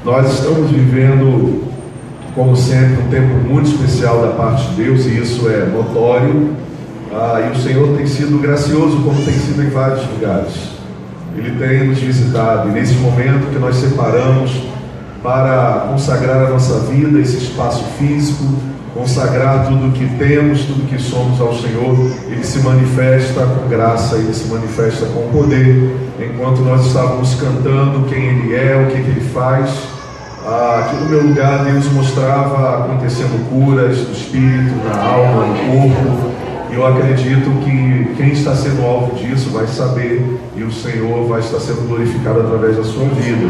Nós estamos vivendo, como sempre, um tempo muito especial da parte de Deus, e isso é notório. E o Senhor tem sido gracioso, como tem sido em vários lugares. Ele tem nos visitado, e nesse momento que nós separamos para consagrar a nossa vida, esse espaço físico, consagrar tudo que temos, tudo que somos ao Senhor, Ele se manifesta com graça, Ele se manifesta com poder. Enquanto nós estávamos cantando quem Ele é, o que Ele faz, aqui no meu lugar Deus mostrava acontecendo curas do espírito, na alma, no corpo. E eu acredito que quem está sendo alvo disso vai saber, e o Senhor vai estar sendo glorificado através da sua vida.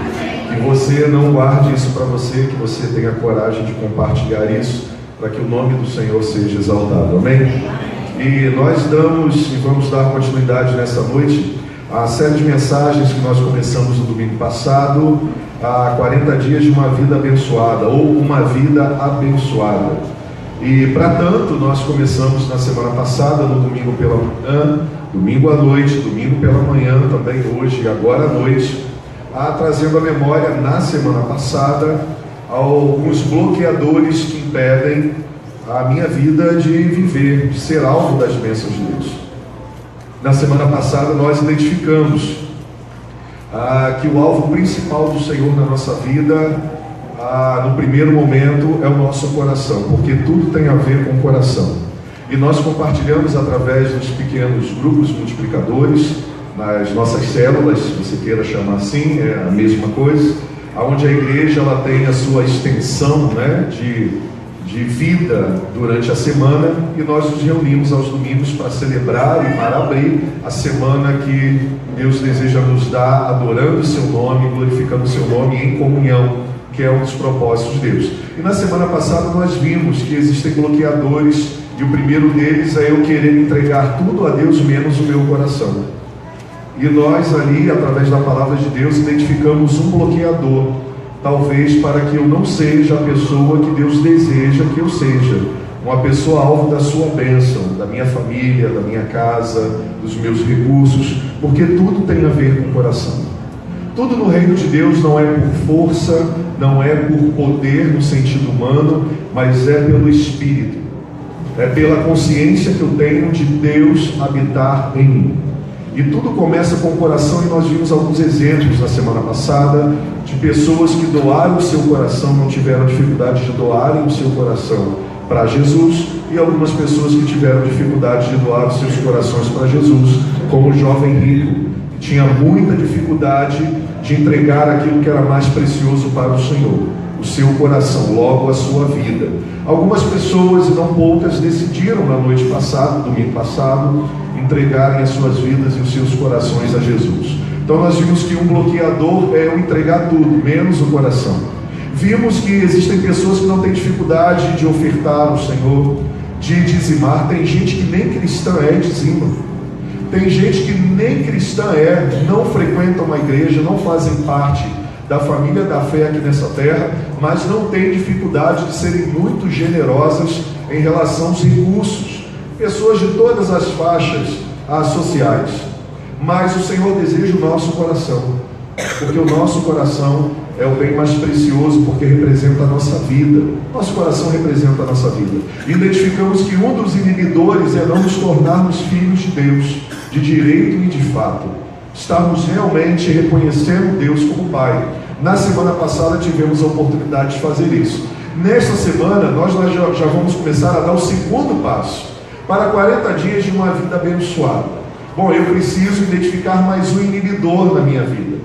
Que você não guarde isso para você, que você tenha coragem de compartilhar isso, para que o nome do Senhor seja exaltado, amém? E nós vamos dar continuidade nessa noite à série de mensagens que nós começamos no domingo passado, a 40 dias de uma vida abençoada, ou uma vida abençoada. E para tanto, nós começamos na semana passada, no domingo pela manhã, domingo à noite, domingo pela manhã também hoje e agora à noite, trazendo a memória na semana passada alguns bloqueadores que impedem a minha vida de viver, de ser alvo das bênçãos de Deus. Na semana passada nós identificamos que o alvo principal do Senhor na nossa vida, no primeiro momento, é o nosso coração, porque tudo tem a ver com o coração. E nós compartilhamos através dos pequenos grupos multiplicadores, nas nossas células, se você queira chamar assim, é a mesma coisa, onde a igreja ela tem a sua extensão, de vida durante a semana, e nós nos reunimos aos domingos para celebrar e para abrir a semana que Deus deseja nos dar, adorando o seu nome, glorificando o seu nome em comunhão, que é um dos propósitos de Deus. E na semana passada nós vimos que existem bloqueadores, e o primeiro deles é eu querer entregar tudo a Deus menos o meu coração. E nós ali, através da palavra de Deus, identificamos um bloqueador, talvez para que eu não seja a pessoa que Deus deseja que eu seja, uma pessoa alvo da sua bênção, da minha família, da minha casa, dos meus recursos, porque tudo tem a ver com o coração. Tudo no reino de Deus não é por força, não é por poder no sentido humano, mas é pelo Espírito. É pela consciência que eu tenho de Deus habitar em mim. E tudo começa com o coração, e nós vimos alguns exemplos na semana passada de pessoas que doaram o seu coração, não tiveram dificuldade de doarem o seu coração para Jesus, e algumas pessoas que tiveram dificuldade de doar os seus corações para Jesus, como o jovem rico, que tinha muita dificuldade de entregar aquilo que era mais precioso para o Senhor, o seu coração, logo a sua vida. Algumas pessoas, e não poucas, decidiram na noite passada, domingo passado, entregarem as suas vidas e os seus corações a Jesus. Então nós vimos que um bloqueador é o entregar tudo, menos o coração. Vimos que existem pessoas que não têm dificuldade de ofertar ao Senhor, de dizimar. Tem gente que nem cristã é e dizima. Tem gente que nem cristã é, não frequentam uma igreja, não fazem parte da família da fé aqui nessa terra, mas não tem dificuldade de serem muito generosas em relação aos recursos. Pessoas de todas as faixas sociais. Mas o Senhor deseja o nosso coração, porque o nosso coração é o bem mais precioso, porque representa a nossa vida. Nosso coração representa a nossa vida. Identificamos que um dos inibidores é não nos tornarmos filhos de Deus, de direito e de fato. Estarmos realmente reconhecendo Deus como Pai. Na semana passada tivemos a oportunidade de fazer isso. Nesta semana nós já vamos começar a dar o segundo passo, para 40 dias de uma vida abençoada. Bom, eu preciso identificar mais um inibidor na minha vida.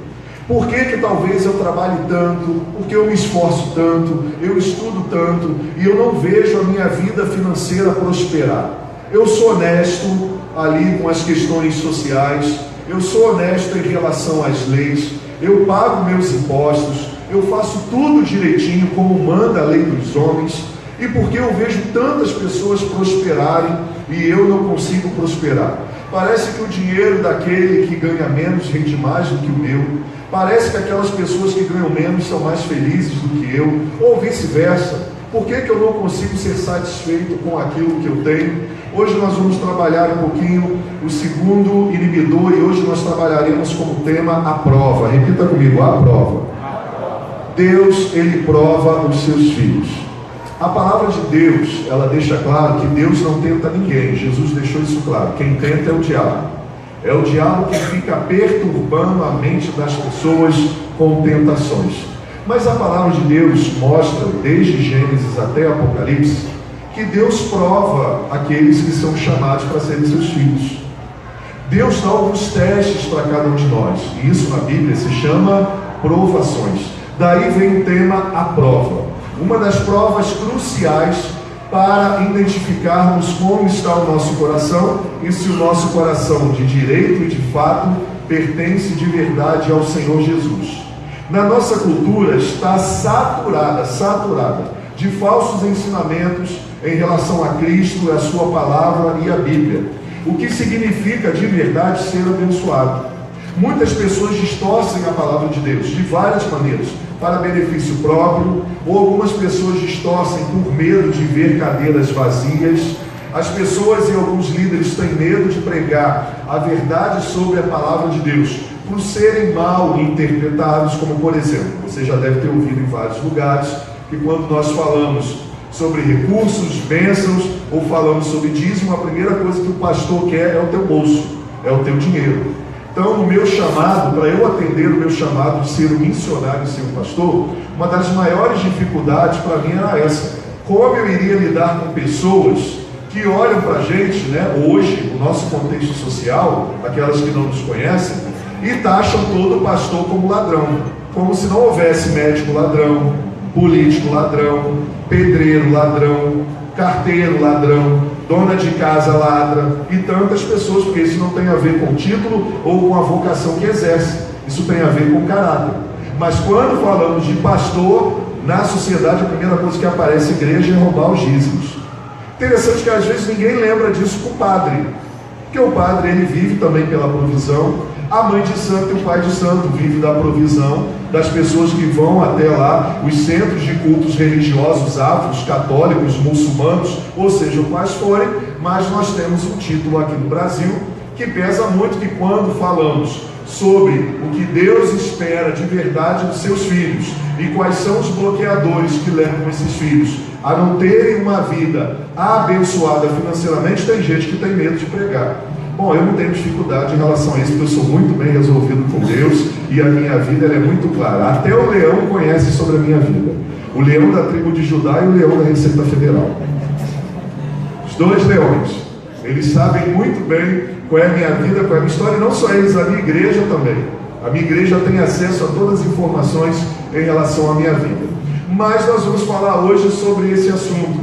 Por que talvez eu trabalhe tanto, porque eu me esforço tanto, eu estudo tanto, e eu não vejo a minha vida financeira prosperar? Eu sou honesto ali com as questões sociais, eu sou honesto em relação às leis, eu pago meus impostos, eu faço tudo direitinho como manda a lei dos homens, e porque eu vejo tantas pessoas prosperarem e eu não consigo prosperar? Parece que o dinheiro daquele que ganha menos rende mais do que o meu. Parece que aquelas pessoas que ganham menos são mais felizes do que eu, ou vice-versa. Por que eu não consigo ser satisfeito com aquilo que eu tenho? Hoje nós vamos trabalhar um pouquinho o segundo inibidor, e hoje nós trabalharemos como tema a prova. Repita comigo, a prova. Deus, ele prova os seus filhos. A palavra de Deus, ela deixa claro que Deus não tenta ninguém. Jesus deixou isso claro. Quem tenta é o diabo. É o diabo que fica perturbando a mente das pessoas com tentações. Mas a palavra de Deus mostra, desde Gênesis até Apocalipse, que Deus prova aqueles que são chamados para serem seus filhos. Deus dá alguns testes para cada um de nós. E isso na Bíblia se chama provações. Daí vem o tema a prova. Uma das provas cruciais para identificarmos como está o nosso coração e se o nosso coração de direito e de fato pertence de verdade ao Senhor Jesus. Na nossa cultura está saturada de falsos ensinamentos em relação a Cristo, a sua palavra e a Bíblia. O que significa de verdade ser abençoado. Muitas pessoas distorcem a palavra de Deus de várias maneiras, para benefício próprio, ou algumas pessoas distorcem por medo de ver cadeiras vazias. As pessoas e alguns líderes têm medo de pregar a verdade sobre a palavra de Deus, por serem mal interpretados, como por exemplo, você já deve ter ouvido em vários lugares, que quando nós falamos sobre recursos, bênçãos, ou falamos sobre dízimo, a primeira coisa que o pastor quer é o teu bolso, é o teu dinheiro. Então, no meu chamado, para eu atender o meu chamado de ser um missionário e ser um pastor, uma das maiores dificuldades para mim era essa. Como eu iria lidar com pessoas que olham para a gente, hoje, no nosso contexto social, aquelas que não nos conhecem, e taxam todo pastor como ladrão, como se não houvesse médico ladrão, político ladrão, pedreiro ladrão, carteiro ladrão, dona de casa ladra, e tantas pessoas, porque isso não tem a ver com o título ou com a vocação que exerce, isso tem a ver com o caráter. Mas quando falamos de pastor, na sociedade a primeira coisa que aparece na igreja é roubar os dízimos. Interessante que às vezes ninguém lembra disso com o padre, porque o padre ele vive também pela provisão, a mãe de santo e o pai de santo vive da provisão das pessoas que vão até lá, os centros de cultos religiosos, afros, católicos, muçulmanos, ou seja, quais forem, mas nós temos um título aqui no Brasil que pesa muito, que quando falamos sobre o que Deus espera de verdade dos seus filhos e quais são os bloqueadores que levam esses filhos a não terem uma vida abençoada financeiramente, tem gente que tem medo de pregar. Bom, eu não tenho dificuldade em relação a isso, porque eu sou muito bem resolvido com Deus e a minha vida ela é muito clara. Até o leão conhece sobre a minha vida. O leão da tribo de Judá e o leão da Receita Federal. Os dois leões. Eles sabem muito bem qual é a minha vida, qual é a minha história, e não só eles, a minha igreja também. A minha igreja tem acesso a todas as informações em relação à minha vida. Mas nós vamos falar hoje sobre esse assunto,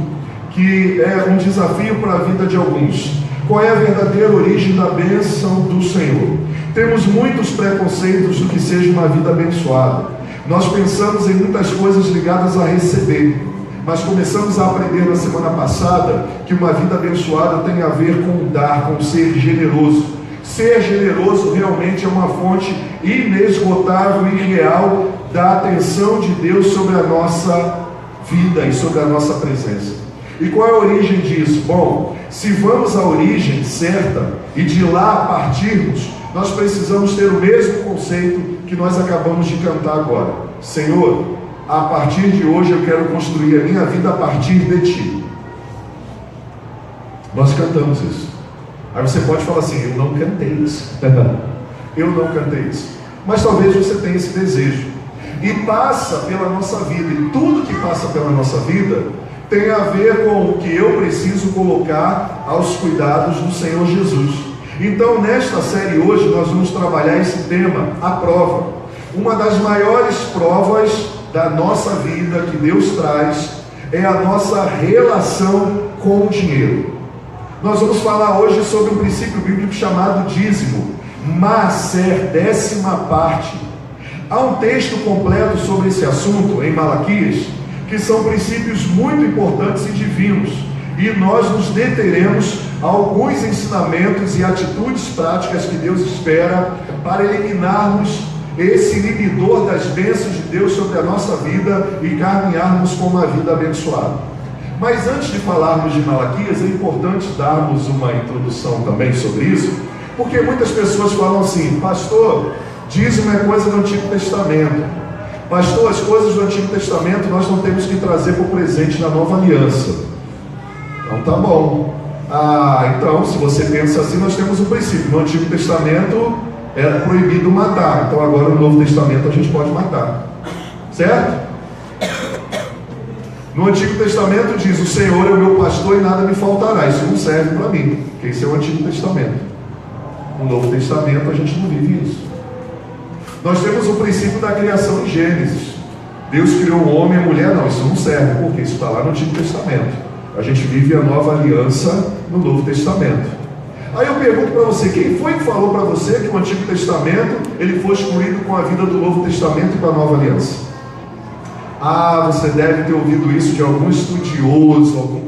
que é um desafio para a vida de alguns. Qual é a verdadeira origem da bênção do Senhor? Temos muitos preconceitos do que seja uma vida abençoada. Nós pensamos em muitas coisas ligadas a receber, mas começamos a aprender na semana passada que uma vida abençoada tem a ver com dar, com ser generoso. Ser generoso realmente é uma fonte inesgotável e real da atenção de Deus sobre a nossa vida e sobre a nossa presença. E qual é a origem disso? Bom, se vamos à origem certa e de lá partirmos, nós precisamos ter o mesmo conceito que nós acabamos de cantar agora. Senhor, a partir de hoje eu quero construir a minha vida a partir de Ti. Nós cantamos isso. Aí você pode falar assim, eu não cantei isso. Eu não cantei isso. Mas talvez você tenha esse desejo. E passa pela nossa vida, e tudo que passa pela nossa vida tem a ver com o que eu preciso colocar aos cuidados do Senhor Jesus. Então, nesta série hoje, nós vamos trabalhar esse tema, a prova. Uma das maiores provas da nossa vida que Deus traz é a nossa relação com o dinheiro. Nós vamos falar hoje sobre um princípio bíblico chamado dízimo, maaser, 10ª parte. Há um texto completo sobre esse assunto em Malaquias, que são princípios muito importantes e divinos, e nós nos deteremos a alguns ensinamentos e atitudes práticas que Deus espera para eliminarmos esse inibidor das bênçãos de Deus sobre a nossa vida e caminharmos com uma vida abençoada. Mas antes de falarmos de Malaquias, é importante darmos uma introdução também sobre isso, porque muitas pessoas falam assim, pastor, dízimo é coisa do Antigo Testamento. Pastor, as coisas do Antigo Testamento nós não temos que trazer para o presente na nova aliança. Então tá bom. Então se você pensa assim, nós temos um princípio. No Antigo Testamento era proibido matar, então agora no Novo Testamento a gente pode matar, certo? No Antigo Testamento diz: o Senhor é o meu pastor e nada me faltará. Isso não serve para mim, porque isso é o Antigo Testamento. No Novo Testamento a gente não vive isso. Nós temos o princípio da criação em Gênesis. Deus criou o homem e a mulher. Não, isso não serve, porque isso está lá no Antigo Testamento. A gente vive a nova aliança no Novo Testamento. Aí eu pergunto para você, quem foi que falou para você que o Antigo Testamento ele foi excluído com a vida do Novo Testamento e com a nova aliança? Você deve ter ouvido isso de algum estudioso, algum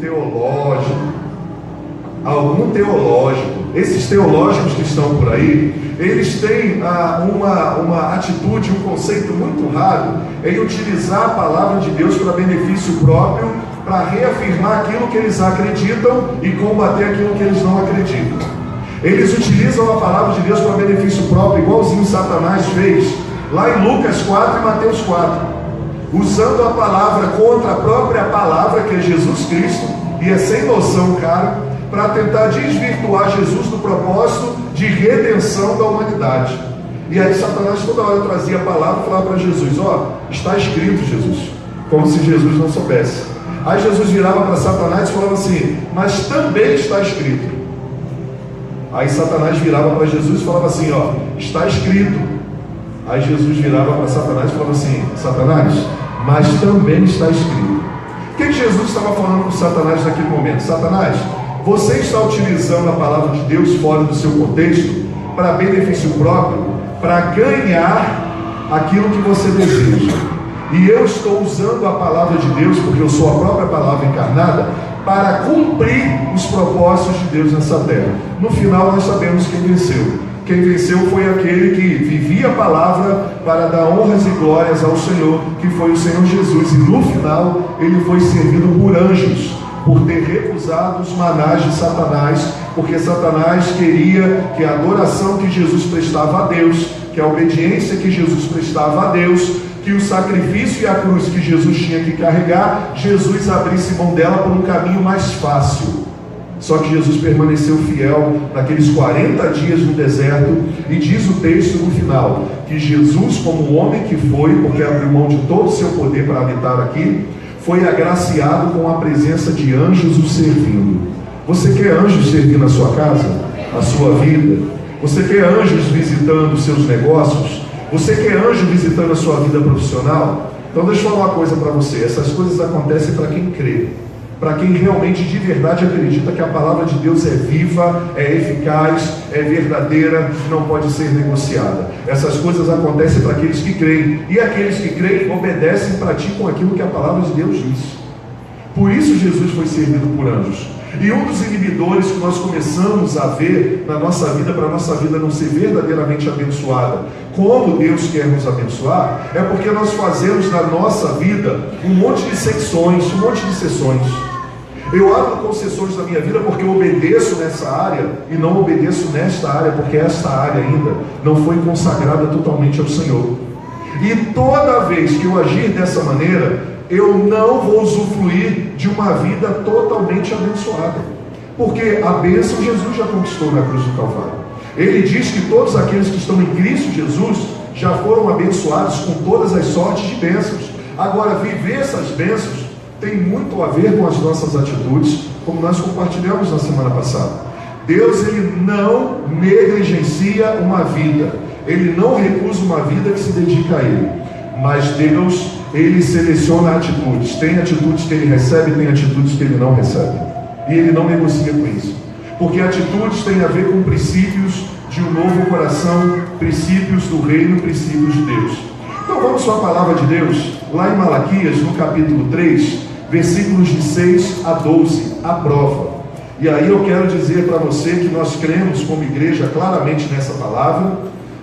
teológico. Esses teológicos que estão por aí, eles têm uma atitude, um conceito muito raro em utilizar a palavra de Deus para benefício próprio, para reafirmar aquilo que eles acreditam e combater aquilo que eles não acreditam. Eles utilizam a palavra de Deus para benefício próprio, igualzinho Satanás fez lá em Lucas 4 e Mateus 4, usando a palavra contra a própria palavra, que é Jesus Cristo, e é sem noção, cara, para tentar desvirtuar Jesus do propósito de redenção da humanidade. E aí Satanás toda hora trazia a palavra e falava para Jesus: está escrito, Jesus, como se Jesus não soubesse. Aí Jesus virava para Satanás e falava assim: mas também está escrito. Aí Satanás virava para Jesus e falava assim: está escrito. Aí Jesus virava para Satanás e falava assim: Satanás, mas também está escrito. O que Jesus estava falando com Satanás naquele momento? Satanás, você está utilizando a palavra de Deus fora do seu contexto para benefício próprio, para ganhar aquilo que você deseja. E eu estou usando a palavra de Deus, porque eu sou a própria palavra encarnada, para cumprir os propósitos de Deus nessa terra. No final nós sabemos quem venceu. Quem venceu foi aquele que vivia a palavra para dar honras e glórias ao Senhor, que foi o Senhor Jesus. E no final ele foi servido por anjos, por ter recusado os manás de Satanás, porque Satanás queria que a adoração que Jesus prestava a Deus, que a obediência que Jesus prestava a Deus, que o sacrifício e a cruz que Jesus tinha que carregar, Jesus abrisse mão dela por um caminho mais fácil. Só que Jesus permaneceu fiel naqueles 40 dias no deserto, e diz o texto no final, que Jesus, como o homem que foi, porque abriu mão de todo o seu poder para habitar aqui, foi agraciado com a presença de anjos o servindo. Você quer anjos servindo a sua casa, a sua vida? Você quer anjos visitando os seus negócios? Você quer anjo visitando a sua vida profissional? Então deixa eu falar uma coisa para você: essas coisas acontecem para quem crê, para quem realmente de verdade acredita que a palavra de Deus é viva, é eficaz, é verdadeira, não pode ser negociada. Essas coisas acontecem para aqueles que creem, e aqueles que creem obedecem e praticam aquilo que a palavra de Deus diz. Por isso Jesus foi servido por anjos. E um dos inibidores que nós começamos a ver na nossa vida, para a nossa vida não ser verdadeiramente abençoada como Deus quer nos abençoar, é porque nós fazemos na nossa vida um monte de secções, um monte de sessões. Eu abro concessões na minha vida porque eu obedeço nessa área e não obedeço nesta área, porque esta área ainda não foi consagrada totalmente ao Senhor. E toda vez que eu agir dessa maneira, eu não vou usufruir de uma vida totalmente abençoada, porque a bênção Jesus já conquistou na cruz do Calvário. Ele diz que todos aqueles que estão em Cristo Jesus já foram abençoados com todas as sortes de bênçãos. Agora, viver essas bênçãos tem muito a ver com as nossas atitudes, como nós compartilhamos na semana passada. Deus, ele não negligencia uma vida, ele não recusa uma vida que se dedica a ele, mas Deus, ele seleciona atitudes. Tem atitudes que ele recebe, tem atitudes que ele não recebe, e ele não negocia com isso, porque atitudes têm a ver com princípios de um novo coração, princípios do reino, princípios de Deus. Então vamos para a palavra de Deus, lá em Malaquias, no capítulo 3, versículos de 6 a 12, a prova. E aí eu quero dizer para você que nós cremos como igreja claramente nessa palavra,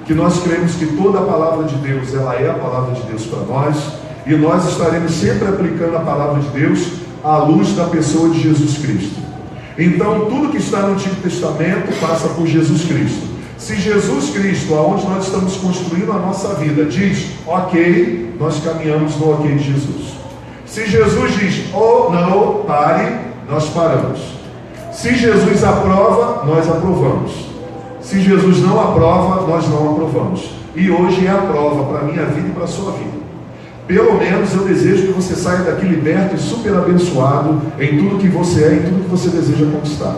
que nós cremos que toda a palavra de Deus, ela é a palavra de Deus para nós, e nós estaremos sempre aplicando a palavra de Deus à luz da pessoa de Jesus Cristo. Então tudo que está no Antigo Testamento passa por Jesus Cristo. Se Jesus Cristo, aonde nós estamos construindo a nossa vida, diz ok, nós caminhamos no ok de Jesus. Se Jesus diz oh não, pare, nós paramos. Se Jesus aprova, nós aprovamos. Se Jesus não aprova, nós não aprovamos. E hoje é a prova para a minha vida e para a sua vida. Pelo menos eu desejo que você saia daqui liberto e super abençoado em tudo que você é e em tudo que você deseja conquistar.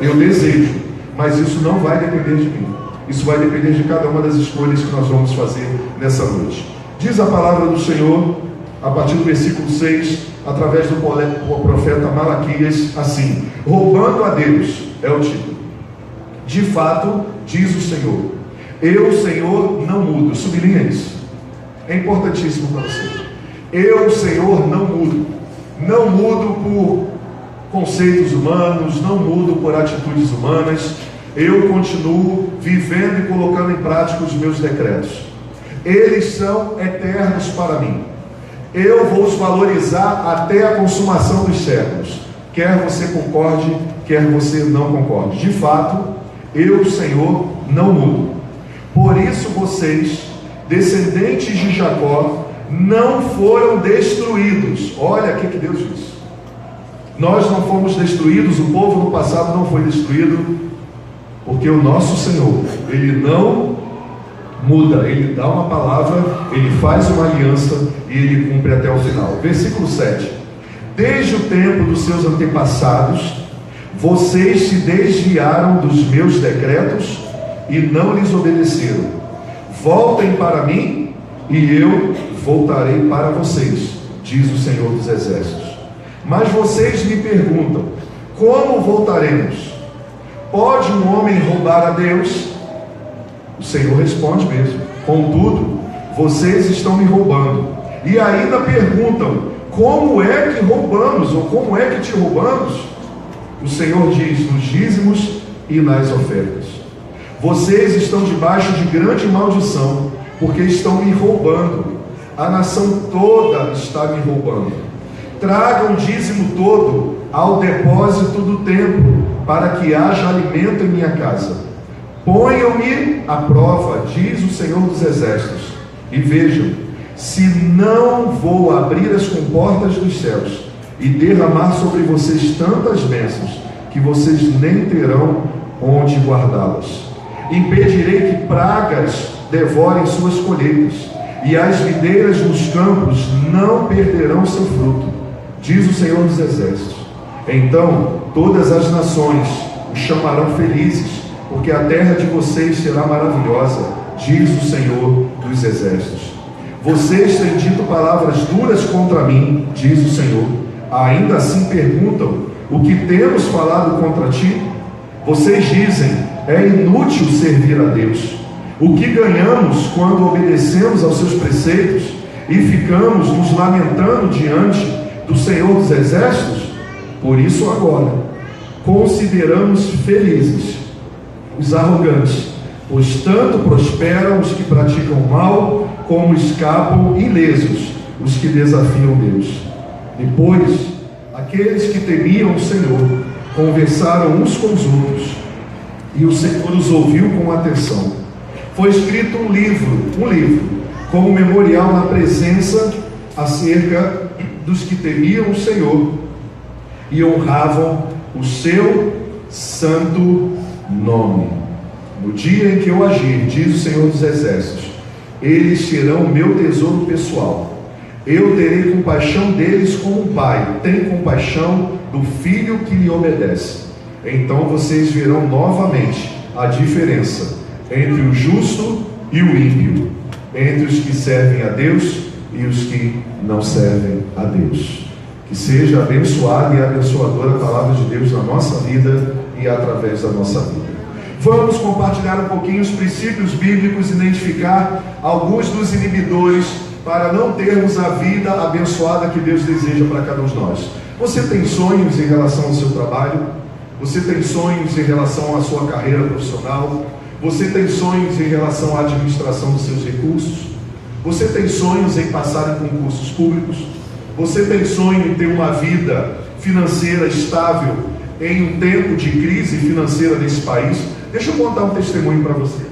Eu desejo, mas isso não vai depender de mim. Isso vai depender de cada uma das escolhas que nós vamos fazer nessa noite. Diz a palavra do Senhor, a partir do versículo 6, através do profeta Malaquias, assim: roubando a Deus, é o título. De fato, diz o Senhor, eu, Senhor, não mudo. Sublinha isso. É importantíssimo para você. Eu, Senhor, não mudo. Não mudo por conceitos humanos, não mudo por atitudes humanas. Eu continuo vivendo e colocando em prática os meus decretos. Eles são eternos para mim. Eu vou os valorizar até a consumação dos séculos. Quer você concorde, quer você não concorde. De fato, eu, Senhor, não mudo. Por isso vocês, descendentes de Jacó, não foram destruídos. Olha o que Deus diz. Nós não fomos destruídos, o povo no passado não foi destruído, porque o nosso Senhor, Ele não muda, Ele dá uma palavra, Ele faz uma aliança e Ele cumpre até o final. Versículo 7. Desde o tempo dos seus antepassados, vocês se desviaram dos meus decretos e não lhes obedeceram. Voltem para mim e eu voltarei para vocês, diz o Senhor dos Exércitos. Mas vocês me perguntam, como voltaremos? Pode um homem roubar a Deus? O Senhor responde mesmo: contudo, vocês estão me roubando. E ainda perguntam, como é que roubamos? Ou como é que te roubamos? O Senhor diz, nos dízimos e nas ofertas. Vocês estão debaixo de grande maldição, porque estão me roubando. A nação toda está me roubando. Tragam o dízimo todo ao depósito do templo, para que haja alimento em minha casa. Ponham-me à prova, diz o Senhor dos Exércitos, e vejam, se não vou abrir as comportas dos céus e derramar sobre vocês tantas bênçãos, que vocês nem terão onde guardá-las. Impedirei que pragas devorem suas colheitas, e as videiras nos campos não perderão seu fruto, diz o Senhor dos Exércitos. Então todas as nações os chamarão felizes, porque a terra de vocês será maravilhosa, diz o Senhor dos Exércitos. Vocês têm dito palavras duras contra mim, diz o Senhor. Ainda assim perguntam, o que temos falado contra ti? Vocês dizem, é inútil servir a Deus. O que ganhamos quando obedecemos aos seus preceitos e ficamos nos lamentando diante do Senhor dos Exércitos? Por isso agora, consideramos felizes os arrogantes, pois tanto prosperam os que praticam mal, como escapam ilesos os que desafiam Deus. Depois, aqueles que temiam o Senhor conversaram uns com os outros, e o Senhor os ouviu com atenção. Foi escrito um livro, como memorial na presença acerca dos que temiam o Senhor e honravam o seu santo nome. No dia em que eu agir, diz o Senhor dos Exércitos, eles serão o meu tesouro pessoal. Eu terei compaixão deles como um pai tem compaixão do filho que lhe obedece. Então vocês verão novamente a diferença entre o justo e o ímpio, entre os que servem a Deus e os que não servem a Deus. Que seja abençoada e abençoadora a palavra de Deus na nossa vida e através da nossa vida. Vamos compartilhar um pouquinho os princípios bíblicos, identificar alguns dos inibidores para não termos a vida abençoada que Deus deseja para cada um de nós. Você tem sonhos em relação ao seu trabalho? Você tem sonhos em relação à sua carreira profissional? Você tem sonhos em relação à administração dos seus recursos? Você tem sonhos em passar em concursos públicos? Você tem sonho em ter uma vida financeira estável em um tempo de crise financeira nesse país? Deixa eu contar um testemunho para você.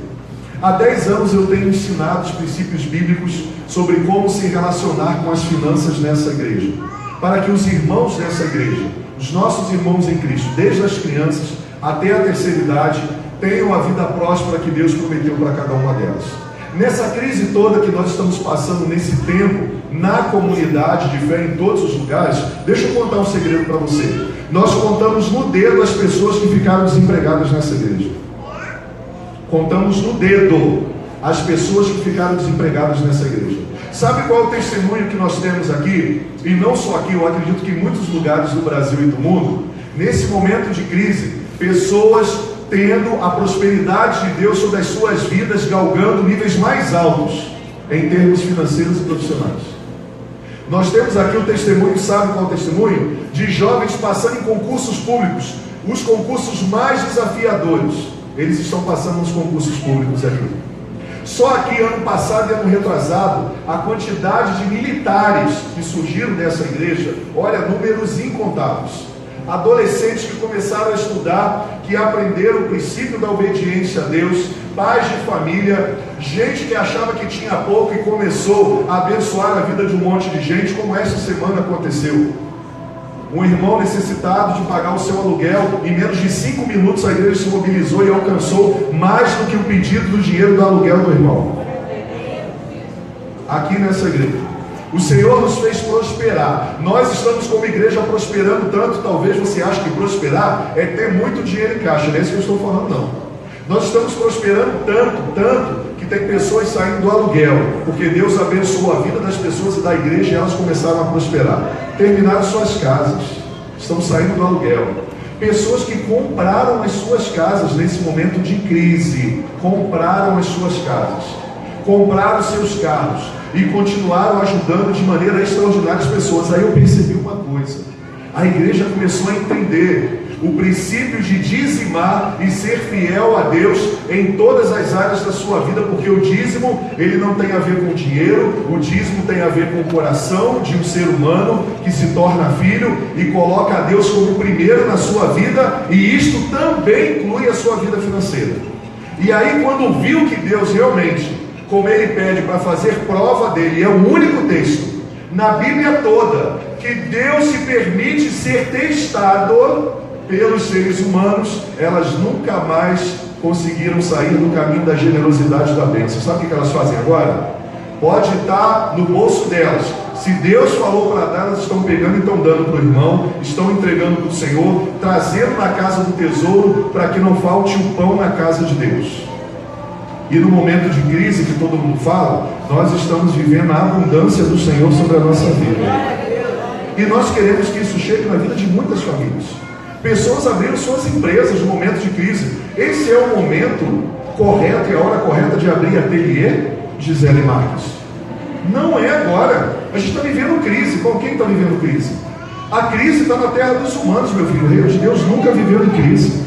Há 10 anos eu tenho ensinado os princípios bíblicos sobre como se relacionar com as finanças nessa igreja, para que os irmãos dessa igreja, os nossos irmãos em Cristo, desde as crianças até a terceira idade, tenham a vida próspera que Deus prometeu para cada uma delas. Nessa crise toda que nós estamos passando nesse tempo, na comunidade de fé em todos os lugares, deixa eu contar um segredo para você. Nós contamos no dedo as pessoas que ficaram desempregadas nessa igreja. Contamos no dedo as pessoas que ficaram desempregadas nessa igreja. Sabe qual é o testemunho que nós temos aqui? E não só aqui, eu acredito que em muitos lugares do Brasil e do mundo, nesse momento de crise, pessoas tendo a prosperidade de Deus sobre as suas vidas, galgando níveis mais altos em termos financeiros e profissionais. Nós temos aqui o testemunho, sabe qual é o testemunho? De jovens passando em concursos públicos, os concursos mais desafiadores. Eles estão passando nos concursos públicos aqui. Só aqui, ano passado e ano retrasado, a quantidade de militares que surgiram dessa igreja, olha, números incontáveis. Adolescentes que começaram a estudar, que aprenderam o princípio da obediência a Deus, pais de família, gente que achava que tinha pouco e começou a abençoar a vida de um monte de gente, como essa semana aconteceu. Um irmão necessitado de pagar o seu aluguel, em menos de 5 minutos a igreja se mobilizou e alcançou mais do que o pedido do dinheiro do aluguel do irmão. Aqui nessa igreja. O Senhor nos fez prosperar. Nós estamos como igreja prosperando tanto. Talvez você ache que prosperar é ter muito dinheiro em caixa. Não é isso que eu estou falando, não. Nós estamos prosperando tanto, que tem pessoas saindo do aluguel, porque Deus abençoou a vida das pessoas e da igreja e elas começaram a prosperar. Terminaram suas casas, estão saindo do aluguel. Pessoas que compraram as suas casas nesse momento de crise, compraram as suas casas, compraram seus carros e continuaram ajudando de maneira extraordinária as pessoas. Aí eu percebi uma coisa: a igreja começou a entender o princípio de dizimar e ser fiel a Deus em todas as áreas da sua vida, porque o dízimo, ele não tem a ver com dinheiro, o dízimo tem a ver com o coração de um ser humano que se torna filho e coloca a Deus como primeiro na sua vida, e isto também inclui a sua vida financeira. E aí, quando viu que Deus realmente, como ele pede para fazer prova dele, é o único texto na Bíblia toda que Deus se permite ser testado pelos seres humanos, elas nunca mais conseguiram sair do caminho da generosidade e da bênção. Sabe o que elas fazem agora? Pode estar no bolso delas. Se Deus falou para dar, elas estão pegando e estão dando para o irmão, estão entregando para o Senhor, trazendo na casa do tesouro, para que não falte o pão na casa de Deus. E no momento de crise que todo mundo fala, nós estamos vivendo a abundância do Senhor sobre a nossa vida. E nós queremos que isso chegue na vida de muitas famílias. Pessoas abriram suas empresas no momento de crise. Esse é o momento correto e a hora correta de abrir ateliê, Gisele Marques? Não é agora. A gente está vivendo crise. Com quem está vivendo crise? A crise está na terra dos humanos, meu filho. O reino de Deus nunca viveu em crise.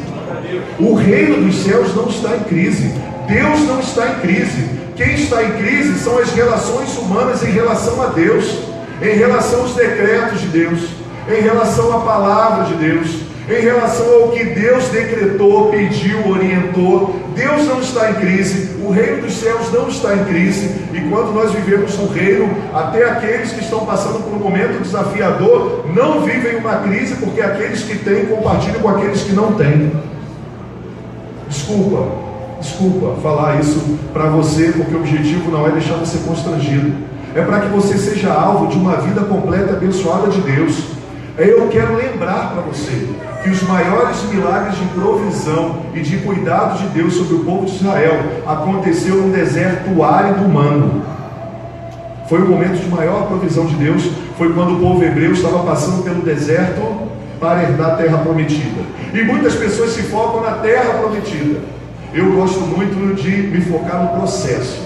O reino dos céus não está em crise. Deus não está em crise. Quem está em crise são as relações humanas em relação a Deus, em relação aos decretos de Deus, em relação à palavra de Deus, em relação ao que Deus decretou, pediu, orientou. Deus não está em crise, o reino dos céus não está em crise, e quando nós vivemos no reino, até aqueles que estão passando por um momento desafiador não vivem uma crise, porque aqueles que têm compartilham com aqueles que não têm. Desculpa falar isso para você, porque o objetivo não é deixar você constrangido, é para que você seja alvo de uma vida completa e abençoada de Deus. Eu quero lembrar para você que os maiores milagres de provisão e de cuidado de Deus sobre o povo de Israel aconteceu no deserto árido humano. Foi o momento de maior provisão de Deus, foi quando o povo hebreu estava passando pelo deserto para herdar a terra prometida. E muitas pessoas se focam na terra prometida. Eu gosto muito de me focar no processo,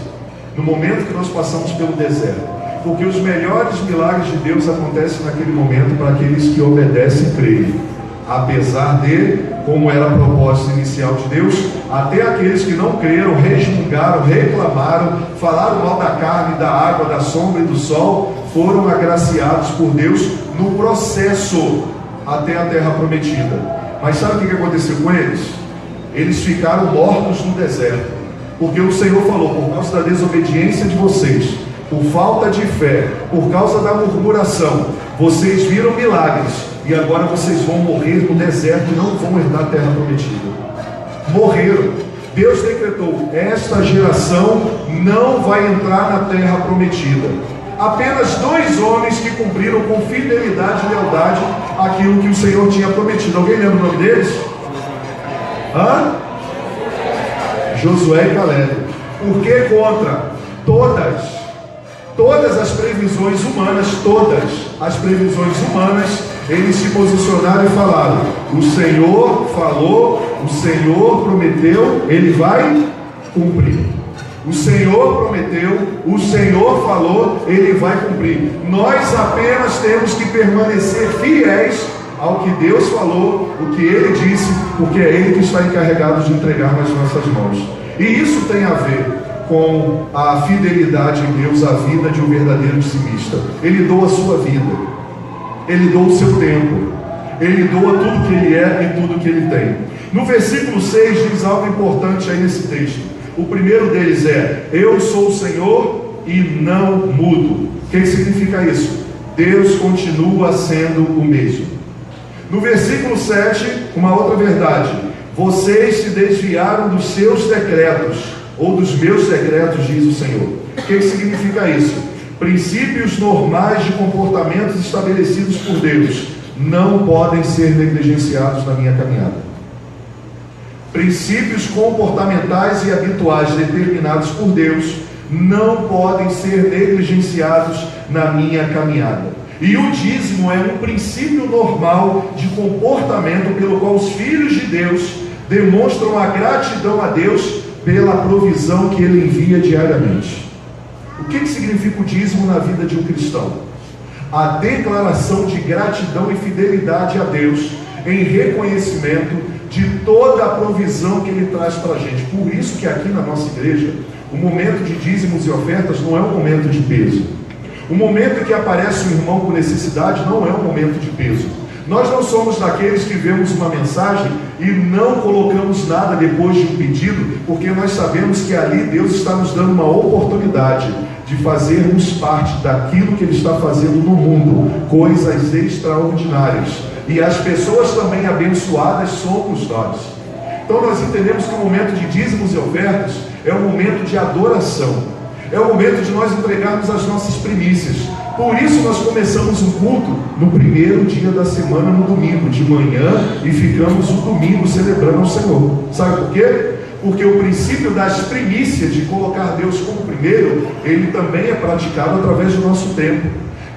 no momento que nós passamos pelo deserto, porque os melhores milagres de Deus acontecem naquele momento para aqueles que obedecem e creem, apesar de, como era a propósito inicial de Deus, até aqueles que não creram, resmungaram, reclamaram, falaram mal da carne, da água, da sombra e do sol, foram agraciados por Deus no processo até a terra prometida. Mas sabe o que aconteceu com eles? eles ficaram mortos no deserto, porque o Senhor falou: por causa da desobediência de vocês, por falta de fé, por causa da murmuração, vocês viram milagres, e agora vocês vão morrer no deserto e não vão herdar a terra prometida. Morreram. Deus decretou: esta geração não vai entrar na terra prometida. Apenas 2 homens que cumpriram com fidelidade e lealdade aquilo que o Senhor tinha prometido. Alguém lembra o nome deles? Josué e Caleb. Por que contra todas as previsões humanas, eles se posicionaram e falaram: o Senhor falou, o Senhor prometeu, Ele vai cumprir. O Senhor prometeu, o Senhor falou, Ele vai cumprir. Nós apenas temos que permanecer fiéis ao que Deus falou, o que Ele disse, porque é Ele que está encarregado de entregar nas nossas mãos. E isso tem a ver com a fidelidade em Deus, a vida de um verdadeiro dizimista. Ele doa a sua vida, Ele doa o seu tempo, Ele doa tudo que Ele é e tudo que Ele tem. No versículo 6 diz algo importante aí nesse texto. O primeiro deles é: eu sou o Senhor e não mudo. O que significa isso? Deus continua sendo o mesmo. No versículo 7, uma outra verdade: vocês se desviaram dos seus decretos, ou dos meus decretos, diz o Senhor. O que significa isso? Princípios normais de comportamentos estabelecidos por Deus não podem ser negligenciados na minha caminhada. Princípios comportamentais e habituais determinados por Deus não podem ser negligenciados na minha caminhada. E o dízimo é um princípio normal de comportamento pelo qual os filhos de Deus demonstram a gratidão a Deus pela provisão que Ele envia diariamente. O que significa o dízimo na vida de um cristão? A declaração de gratidão e fidelidade a Deus em reconhecimento de toda a provisão que Ele traz para a gente. Por isso que aqui na nossa igreja, o momento de dízimos e ofertas não é um momento de peso. O momento em que aparece um irmão com necessidade não é um momento de peso. Nós não somos daqueles que vemos uma mensagem e não colocamos nada depois de um pedido, porque nós sabemos que ali Deus está nos dando uma oportunidade de fazermos parte daquilo que Ele está fazendo no mundo, coisas extraordinárias. E as pessoas também abençoadas somos nós. Então nós entendemos que o momento de dízimos e ofertas é um momento de adoração. É o momento de nós entregarmos as nossas primícias. Por isso nós começamos o culto no primeiro dia da semana, no domingo, de manhã, e ficamos o domingo celebrando ao Senhor. Sabe por quê? Porque o princípio das primícias, de colocar Deus como primeiro, ele também é praticado através do nosso tempo.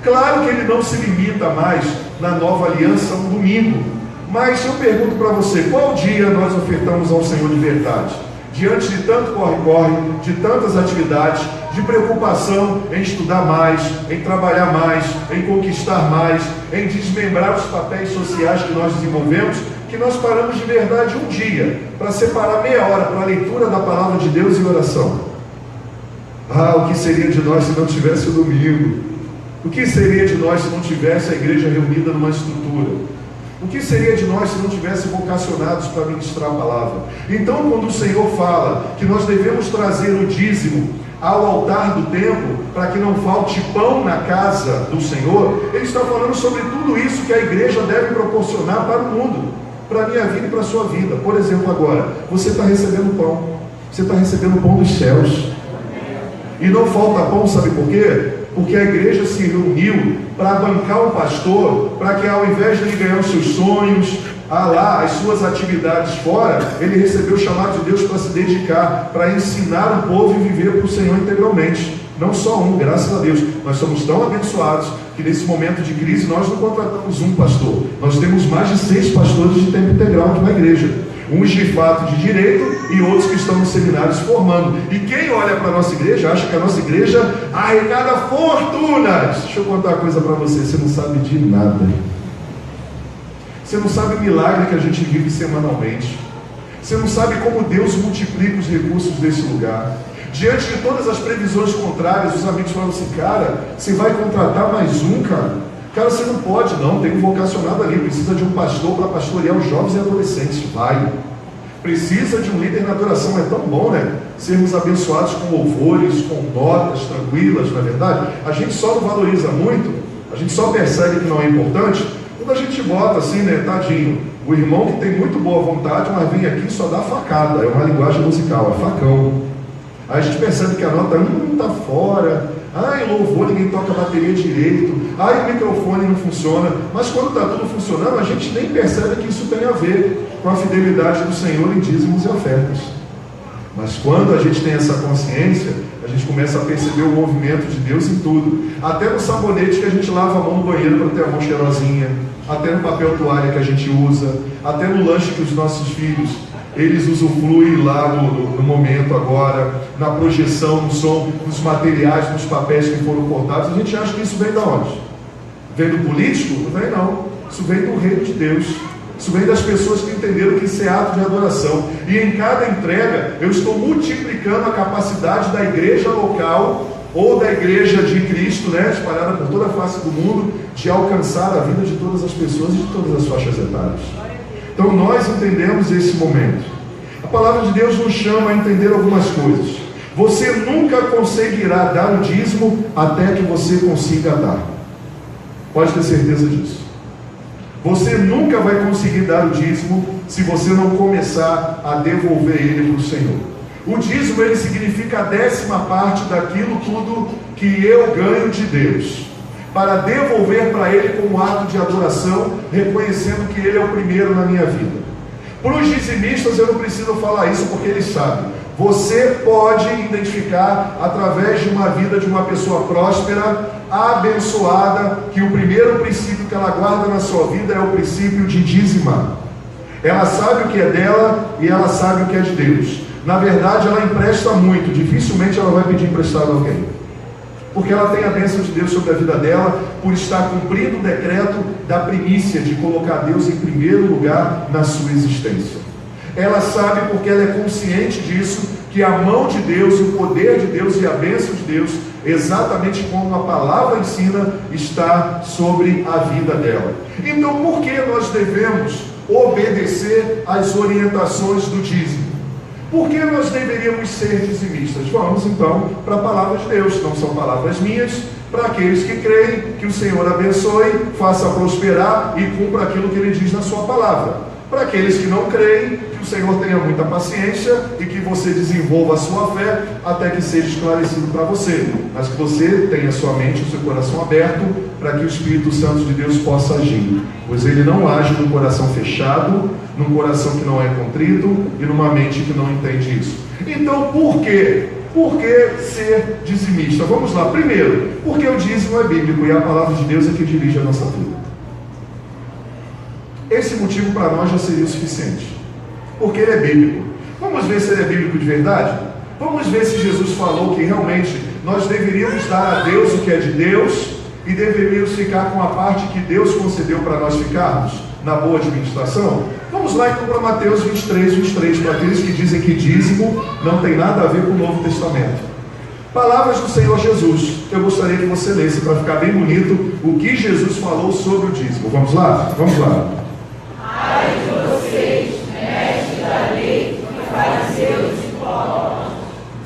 Claro que ele não se limita mais na nova aliança no domingo, mas eu pergunto para você: qual dia nós ofertamos ao Senhor de verdade? Diante de tanto corre-corre, de tantas atividades, de preocupação em estudar mais, em trabalhar mais, em conquistar mais, em desmembrar os papéis sociais que nós desenvolvemos, que nós paramos de verdade um dia para separar meia hora para a leitura da palavra de Deus e oração. O que seria de nós se não tivesse o domingo? O que seria de nós se não tivesse a igreja reunida numa estrutura? O que seria de nós se não tivesse vocacionados para ministrar a palavra? Então, quando o Senhor fala que nós devemos trazer o dízimo ao altar do templo, para que não falte pão na casa do Senhor, Ele está falando sobre tudo isso que a igreja deve proporcionar para o mundo, para a minha vida e para a sua vida. Por exemplo, agora, você está recebendo pão, você está recebendo pão dos céus, e não falta pão, sabe por quê? Porque a igreja se reuniu para bancar um pastor, para que ao invés de ele ganhar os seus sonhos, as suas atividades fora, ele recebeu o chamado de Deus para se dedicar, para ensinar o povo e viver para o Senhor integralmente. Não só um, graças a Deus. Nós somos tão abençoados que nesse momento de crise nós não contratamos um pastor, nós temos mais de 6 pastores de tempo integral aqui na igreja. Uns de fato de direito e outros que estão nos seminários formando. E quem olha para a nossa igreja acha que a nossa igreja arrecada fortunas. Deixa eu contar uma coisa para você: você não sabe de nada. Você não sabe o milagre que a gente vive semanalmente. Você não sabe como Deus multiplica os recursos desse lugar. Diante de todas as previsões contrárias, os amigos falam assim: cara, você vai contratar mais um, cara? Cara, você não pode, não, tem um vocacionado ali, precisa de um pastor para pastorear os jovens e adolescentes. Vai. Precisa de um líder na adoração, é tão bom, né? Sermos abençoados com louvores, com notas tranquilas, não é verdade? A gente só não valoriza muito, a gente só percebe que não é importante quando a gente bota assim, né? Tadinho, o irmão que tem muito boa vontade, mas vem aqui e só dá facada, é uma linguagem musical, é facão. Aí a gente percebe que a nota tá fora, ai, louvor, ninguém toca a bateria direito, ai, o microfone não funciona, mas quando está tudo funcionando, a gente nem percebe que isso tem a ver com a fidelidade do Senhor em dízimos e ofertas. Mas quando a gente tem essa consciência, a gente começa a perceber o movimento de Deus em tudo, até no sabonete que a gente lava a mão no banheiro para ter a mão cheirosinha, até no papel toalha que a gente usa, até no lanche que os nossos filhos eles usufruem lá no momento agora, na projeção, no som, nos materiais, nos papéis que foram cortados. A gente acha que isso vem de onde? Vem do político? Não vem não. Isso vem do reino de Deus. Isso vem das pessoas que entenderam que isso é ato de adoração. E em cada entrega, eu estou multiplicando a capacidade da igreja local, ou da igreja de Cristo, né, espalhada por toda a face do mundo, de alcançar a vida de todas as pessoas e de todas as faixas etárias. Então nós entendemos esse momento. A palavra de Deus nos chama a entender algumas coisas. Você nunca conseguirá dar o dízimo até que você consiga dar. Pode ter certeza disso. Você nunca vai conseguir dar o dízimo se você não começar a devolver ele para o Senhor. O dízimo, ele significa a 10ª parte daquilo tudo que eu ganho de Deus, para devolver para Ele como ato de adoração, reconhecendo que Ele é o primeiro na minha vida. Para os dizimistas eu não preciso falar isso, porque eles sabem. Você pode identificar através de uma vida de uma pessoa próspera, abençoada, que o primeiro princípio que ela guarda na sua vida é o princípio de dizimar. Ela sabe o que é dela e ela sabe o que é de Deus. Na verdade ela empresta muito, dificilmente ela vai pedir emprestado a alguém, porque ela tem a bênção de Deus sobre a vida dela, por estar cumprindo o decreto da primícia, de colocar Deus em primeiro lugar na sua existência. Ela sabe, porque ela é consciente disso, que a mão de Deus, o poder de Deus e a bênção de Deus, exatamente como a palavra ensina, está sobre a vida dela. Então por que nós devemos obedecer às orientações do dízimo? Por que nós deveríamos ser dizimistas? Vamos então para a palavra de Deus. Não são palavras minhas, para aqueles que creem, que o Senhor abençoe, faça prosperar e cumpra aquilo que Ele diz na sua palavra. Para aqueles que não creem, que o Senhor tenha muita paciência e que você desenvolva a sua fé até que seja esclarecido para você, mas que você tenha sua mente e o seu coração aberto para que o Espírito Santo de Deus possa agir, pois Ele não age num coração fechado, num coração que não é contrito e numa mente que não entende isso. Então por quê? Por que ser dizimista? Vamos lá. Primeiro, porque o dízimo é bíblico e a palavra de Deus é que dirige a nossa vida. Esse motivo para nós já seria o suficiente, porque ele é bíblico. Vamos ver se ele é bíblico de verdade? Vamos ver se Jesus falou que realmente nós deveríamos dar a Deus o que é de Deus e deveríamos ficar com a parte que Deus concedeu para nós ficarmos na boa administração. Vamos lá então para Mateus 23, para aqueles que dizem que dízimo não tem nada a ver com o Novo Testamento. Palavras do Senhor Jesus. Eu gostaria que você lesse para ficar bem bonito o que Jesus falou sobre o dízimo. Vamos lá? Vamos lá. Ai de vocês, mestres da lei e fariseus hipócritas,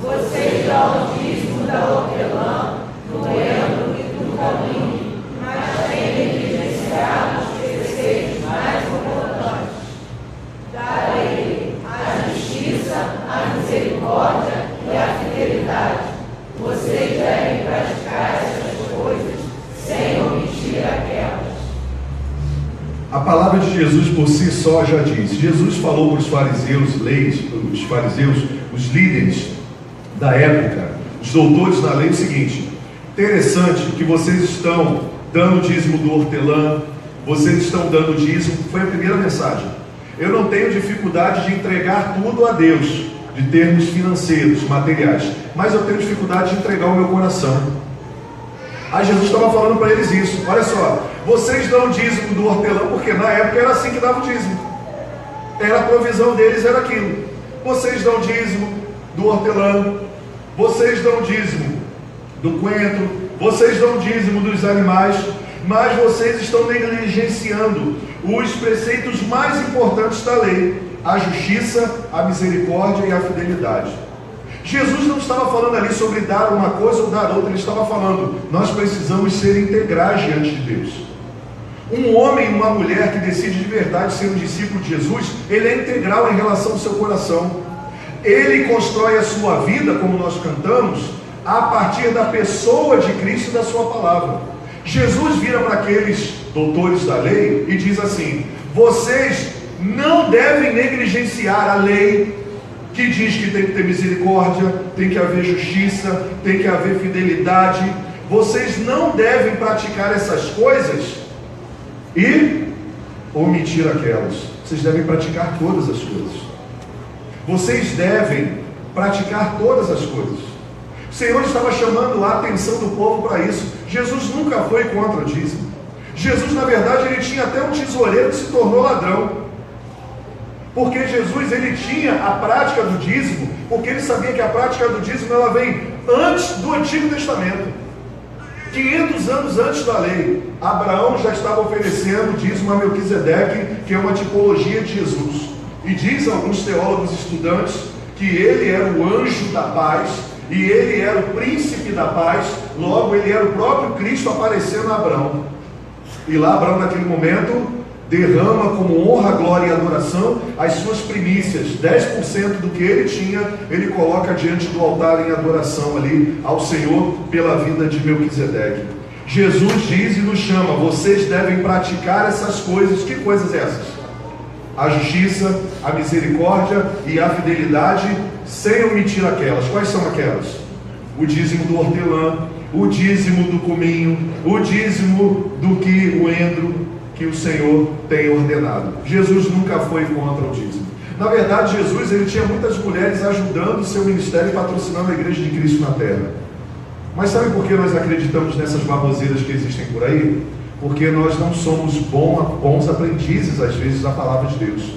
vocês dão o dízimo da hortelã, do endro e do cominho, mas têm negligenciado os preceitos mais importantes da lei, a justiça, a misericórdia e a fidelidade. Vocês devem praticar essas coisas sem omitir aquelas. A palavra de Jesus por si só já diz. Jesus falou para os fariseus, os líderes da época, os doutores da lei, o seguinte: interessante que vocês estão dando dízimo do hortelã, vocês estão dando dízimo. Foi a primeira mensagem. Eu não tenho dificuldade de entregar tudo a Deus, de termos financeiros, materiais, mas eu tenho dificuldade de entregar o meu coração. Aí Jesus estava falando para eles isso. Olha só, vocês dão dízimo do hortelã, porque na época era assim que dava o dízimo. Era a provisão deles, era aquilo. Vocês dão dízimo do hortelã, vocês dão dízimo do coentro, vocês dão dízimo dos animais, mas vocês estão negligenciando os preceitos mais importantes da lei: a justiça, a misericórdia e a fidelidade. Jesus não estava falando ali sobre dar uma coisa ou dar outra, ele estava falando, nós precisamos ser integrais diante de Deus. Um homem e uma mulher que decide de verdade ser um discípulo de Jesus, ele é integral em relação ao seu coração. Ele constrói a sua vida, como nós cantamos, a partir da pessoa de Cristo e da sua palavra. Jesus vira para aqueles doutores da lei e diz assim: vocês não devem negligenciar a lei que diz que tem que ter misericórdia, tem que haver justiça, tem que haver fidelidade. Vocês não devem praticar essas coisas e omitir aquelas. Vocês devem praticar todas as coisas. Vocês devem praticar todas as coisas. O Senhor estava chamando a atenção do povo para isso. Jesus nunca foi contra o dízimo. Jesus, na verdade, ele tinha até um tesoureiro que se tornou ladrão. Porque Jesus, ele tinha a prática do dízimo, porque ele sabia que a prática do dízimo, ela vem antes do Antigo Testamento. 500 anos antes da lei, Abraão já estava oferecendo dízimo a Melquisedeque, que é uma tipologia de Jesus. E diz alguns teólogos estudantes que ele era o anjo da paz, e ele era o príncipe da paz, logo ele era o próprio Cristo aparecendo a Abraão. E lá Abraão, naquele momento, derrama como honra, glória e adoração as suas primícias. 10% do que ele tinha, ele coloca diante do altar em adoração ali ao Senhor pela vida de Melquisedeque. Jesus diz e nos chama: vocês devem praticar essas coisas. Que coisas essas? A justiça, a misericórdia e a fidelidade, sem omitir aquelas. Quais são aquelas? O dízimo do hortelã, o dízimo do cominho, o dízimo do que o endro, que o Senhor tem ordenado. Jesus nunca foi contra o dízimo. Na verdade, Jesus, ele tinha muitas mulheres ajudando o seu ministério e patrocinando a igreja de Cristo na terra. Mas sabe por que nós acreditamos nessas baboseiras que existem por aí? Porque nós não somos bons aprendizes, às vezes, da palavra de Deus.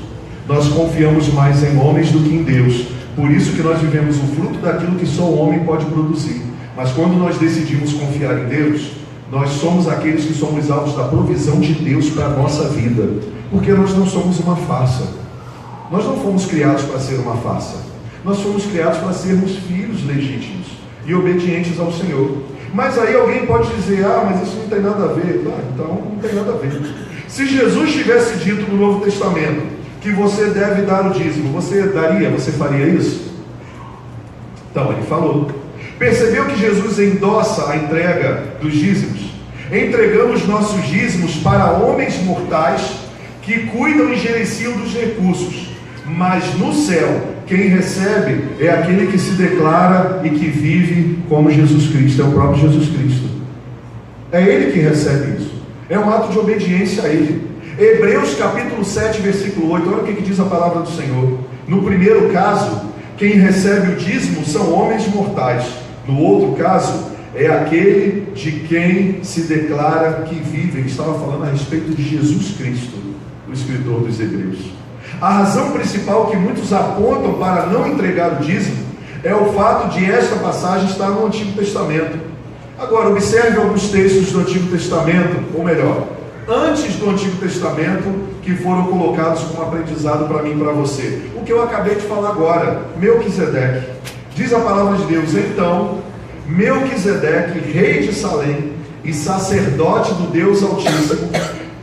Nós confiamos mais em homens do que em Deus. Por isso que nós vivemos o fruto daquilo que só o homem pode produzir. Mas quando nós decidimos confiar em Deus, nós somos aqueles que somos alvos da provisão de Deus para a nossa vida. Porque nós não somos uma farsa. Nós não fomos criados para ser uma farsa. Nós fomos criados para sermos filhos legítimos e obedientes ao Senhor. Mas aí alguém pode dizer: ah, mas isso não tem nada a ver. Ah, então não tem nada a ver. Se Jesus tivesse dito no Novo Testamento que você deve dar o dízimo, você daria? Você faria isso? Então ele falou. Percebeu que Jesus endossa a entrega dos dízimos? Entregamos nossos dízimos para homens mortais que cuidam e gerenciam dos recursos. Mas no céu, quem recebe é aquele que se declara e que vive como Jesus Cristo. É o próprio Jesus Cristo. É Ele que recebe isso. É um ato de obediência a Ele. Hebreus capítulo 7, versículo 8. Olha o que diz a palavra do Senhor. No primeiro caso, quem recebe o dízimo são homens mortais. No outro caso, é aquele de quem se declara que vive. Ele estava falando a respeito de Jesus Cristo, o escritor dos Hebreus. A razão principal que muitos apontam para não entregar o dízimo é o fato de esta passagem estar no Antigo Testamento. Agora, observe alguns textos do Antigo Testamento, ou melhor, antes do Antigo Testamento, que foram colocados como aprendizado para mim e para você. O que eu acabei de falar agora, Melquisedeque. Diz a palavra de Deus: então, Melquisedeque, rei de Salém e sacerdote do Deus Altíssimo,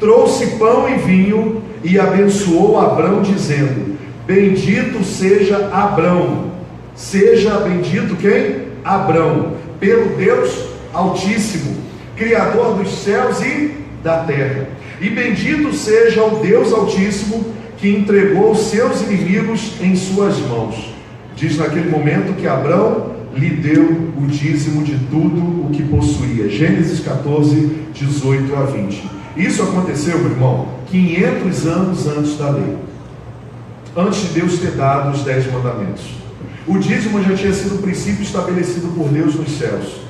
trouxe pão e vinho e abençoou Abrão, dizendo: bendito seja Abrão. Seja bendito quem? Abrão, pelo Deus Altíssimo, Criador dos céus e da terra. E bendito seja o Deus Altíssimo, que entregou os seus inimigos em suas mãos. Diz naquele momento que Abrão lhe deu o dízimo de tudo o que possuía. Gênesis 14, 18 a 20. Isso aconteceu, meu irmão, 500 anos antes da lei. Antes de Deus ter dado os 10 mandamentos. O dízimo já tinha sido um princípio estabelecido por Deus nos céus.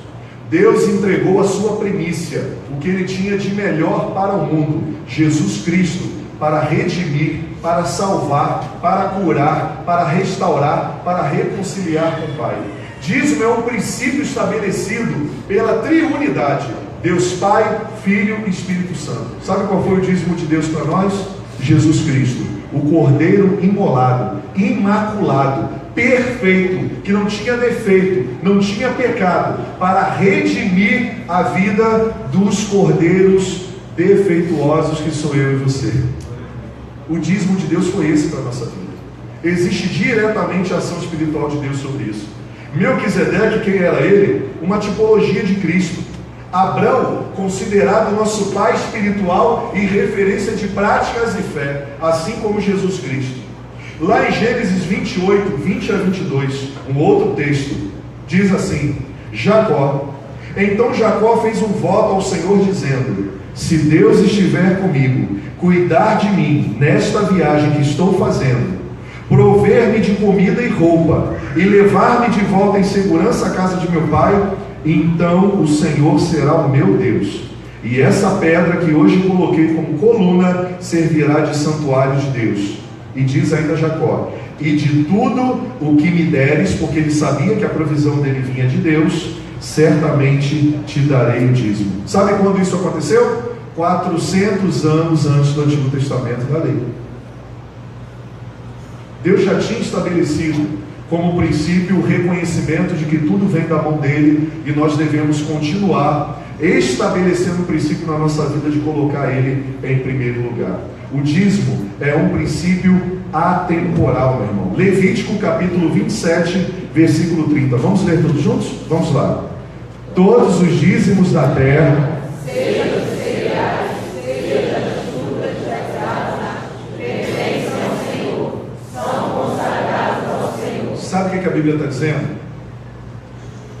Deus entregou a sua primícia, o que Ele tinha de melhor para o mundo, Jesus Cristo, para redimir, para salvar, para curar, para restaurar, para reconciliar com o Pai. Dízimo é um princípio estabelecido pela triunidade, Deus Pai, Filho e Espírito Santo. Sabe qual foi o dízimo de Deus para nós? Jesus Cristo. o cordeiro imolado, imaculado, perfeito, que não tinha defeito, não tinha pecado, para redimir a vida dos cordeiros defeituosos que sou eu e você. O dízimo de Deus foi esse para a nossa vida. Existe diretamente a ação espiritual de Deus sobre isso. Melquisedeque, quem era ele? Uma tipologia de Cristo. Abrão, considerado nosso pai espiritual e referência de práticas e fé, assim como Jesus Cristo. Lá em Gênesis 28, 20 a 22, um outro texto, diz assim: Jacó. Então Jacó fez um voto ao Senhor dizendo: se Deus estiver comigo, cuidar de mim nesta viagem que estou fazendo, prover-me de comida e roupa, e levar-me de volta em segurança à casa de meu pai, então o Senhor será o meu Deus, e essa pedra que hoje coloquei como coluna servirá de santuário de Deus. E diz ainda Jacó: e de tudo o que me deres, porque ele sabia que a provisão dele vinha de Deus, certamente te darei o dízimo. Sabe quando isso aconteceu? 400 anos antes do Antigo Testamento da lei. Deus já tinha estabelecido como princípio o reconhecimento de que tudo vem da mão dele, e nós devemos continuar estabelecendo o princípio na nossa vida de colocar ele em primeiro lugar. O dízimo é um princípio atemporal, meu irmão. Levítico capítulo 27, versículo 30. Vamos ler todos juntos? Vamos lá. Todos os dízimos da terra, seja dos cereais, seja das frutas das árvores, pertencem ao Senhor, são consagrados ao Senhor. Sabe o que a Bíblia está dizendo?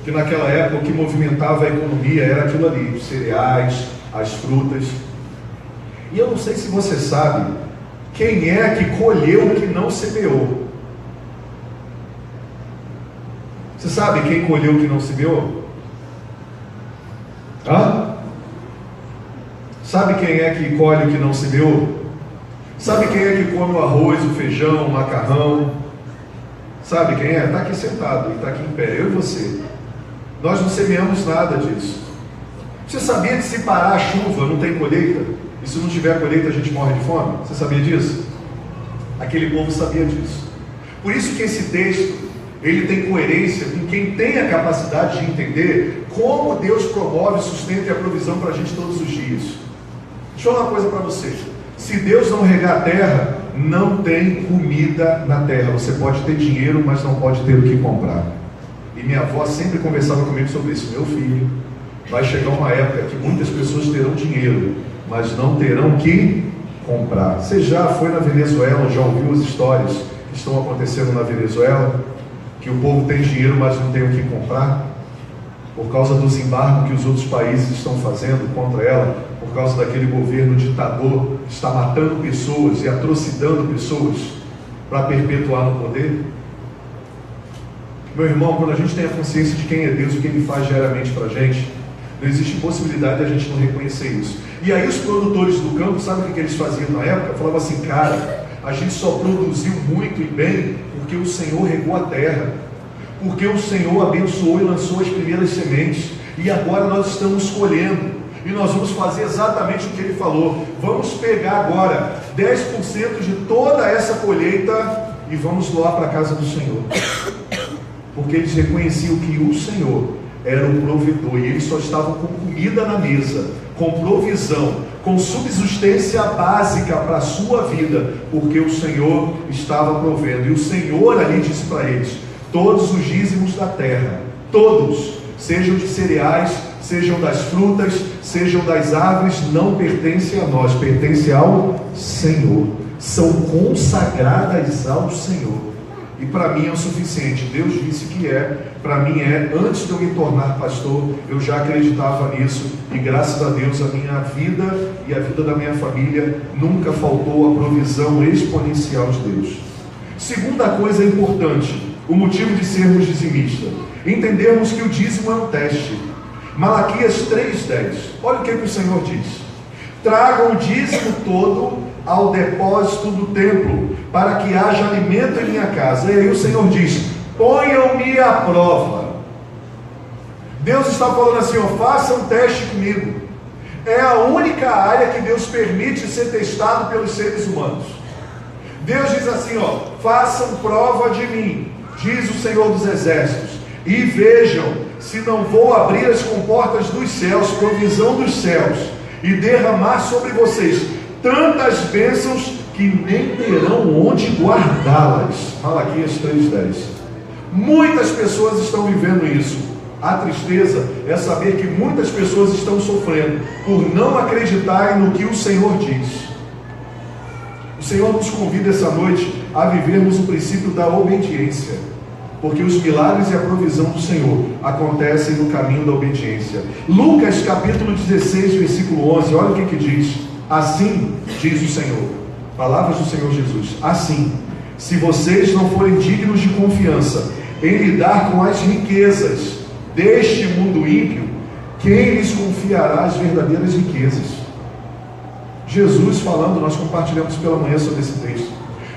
Que naquela época o que movimentava a economia era aquilo ali, os cereais, as frutas. E eu não sei se você sabe quem é que colheu o que não semeou. Você sabe quem colheu o que não semeou? Hã? Sabe quem é que colhe o que não semeou? Sabe quem é que come o arroz, o feijão, o macarrão? Sabe quem é? Está aqui sentado, está aqui em pé, eu e você. Nós não semeamos nada disso. Você sabia que se parar a chuva não tem colheita? E se não tiver colheita a gente morre de fome? Você sabia disso? Aquele povo sabia disso. Por isso que esse texto, ele tem coerência com quem tem a capacidade de entender como Deus promove, sustenta e a provisão para a gente todos os dias. Deixa eu falar uma coisa para você. Se Deus não regar a terra, não tem comida na terra. Você pode ter dinheiro, mas não pode ter o que comprar. E minha avó sempre conversava comigo sobre isso. Meu filho, vai chegar uma época que muitas pessoas terão dinheiro, mas não terão que comprar. Você já foi na Venezuela, já ouviu as histórias que estão acontecendo na Venezuela? Que o povo tem dinheiro, mas não tem o que comprar? Por causa dos embargos que os outros países estão fazendo contra ela, por causa daquele governo ditador que está matando pessoas e atrocidando pessoas para perpetuar no poder. Meu irmão, quando a gente tem a consciência de quem é Deus e o que Ele faz diariamente para a gente, não existe possibilidade de a gente não reconhecer isso. E aí os produtores do campo, sabe o que eles faziam na época? Falavam assim: cara, a gente só produziu muito e bem porque o Senhor regou a terra, porque o Senhor abençoou e lançou as primeiras sementes, e agora nós estamos colhendo, e nós vamos fazer exatamente o que Ele falou. Vamos pegar agora 10% de toda essa colheita e vamos doar para a casa do Senhor, porque eles reconheciam que o Senhor era o provedor, e eles só estavam com comida na mesa, com provisão, com subsistência básica para a sua vida, porque o Senhor estava provendo. E o Senhor ali disse para eles: todos os dízimos da terra, todos, sejam de cereais, sejam das frutas, sejam das árvores, não pertencem a nós, pertencem ao Senhor, são consagradas ao Senhor. E para mim é o suficiente. Deus disse que é, para mim é. Antes de eu me tornar pastor, eu já acreditava nisso, e graças a Deus a minha vida e a vida da minha família nunca faltou a provisão exponencial de Deus. Segunda coisa importante, o motivo de sermos dizimistas: entendermos que o dízimo é um teste. Malaquias 3,10, olha o que o Senhor diz: tragam o dízimo todo ao depósito do templo, para que haja alimento em minha casa. E aí o Senhor diz: ponham-me à prova. Deus está falando assim: ó, faça um teste comigo. É a única área que Deus permite ser testado pelos seres humanos. Deus diz assim, façam prova de mim, diz o Senhor dos Exércitos, e vejam se não vou abrir as comportas dos céus, provisão dos céus, e derramar sobre vocês tantas bênçãos que nem terão onde guardá-las. Malaquias 3:10. Muitas pessoas estão vivendo isso. A tristeza é saber que muitas pessoas estão sofrendo por não acreditarem no que o Senhor diz. O Senhor nos convida essa noite a vivermos o princípio da obediência, porque os milagres e a provisão do Senhor acontecem no caminho da obediência. Lucas capítulo 16, versículo 11, olha o que diz: assim diz o Senhor, palavras do Senhor Jesus, assim, se vocês não forem dignos de confiança em lidar com as riquezas deste mundo ímpio, quem lhes confiará as verdadeiras riquezas? Jesus falando, nós compartilhamos pela manhã sobre esse texto.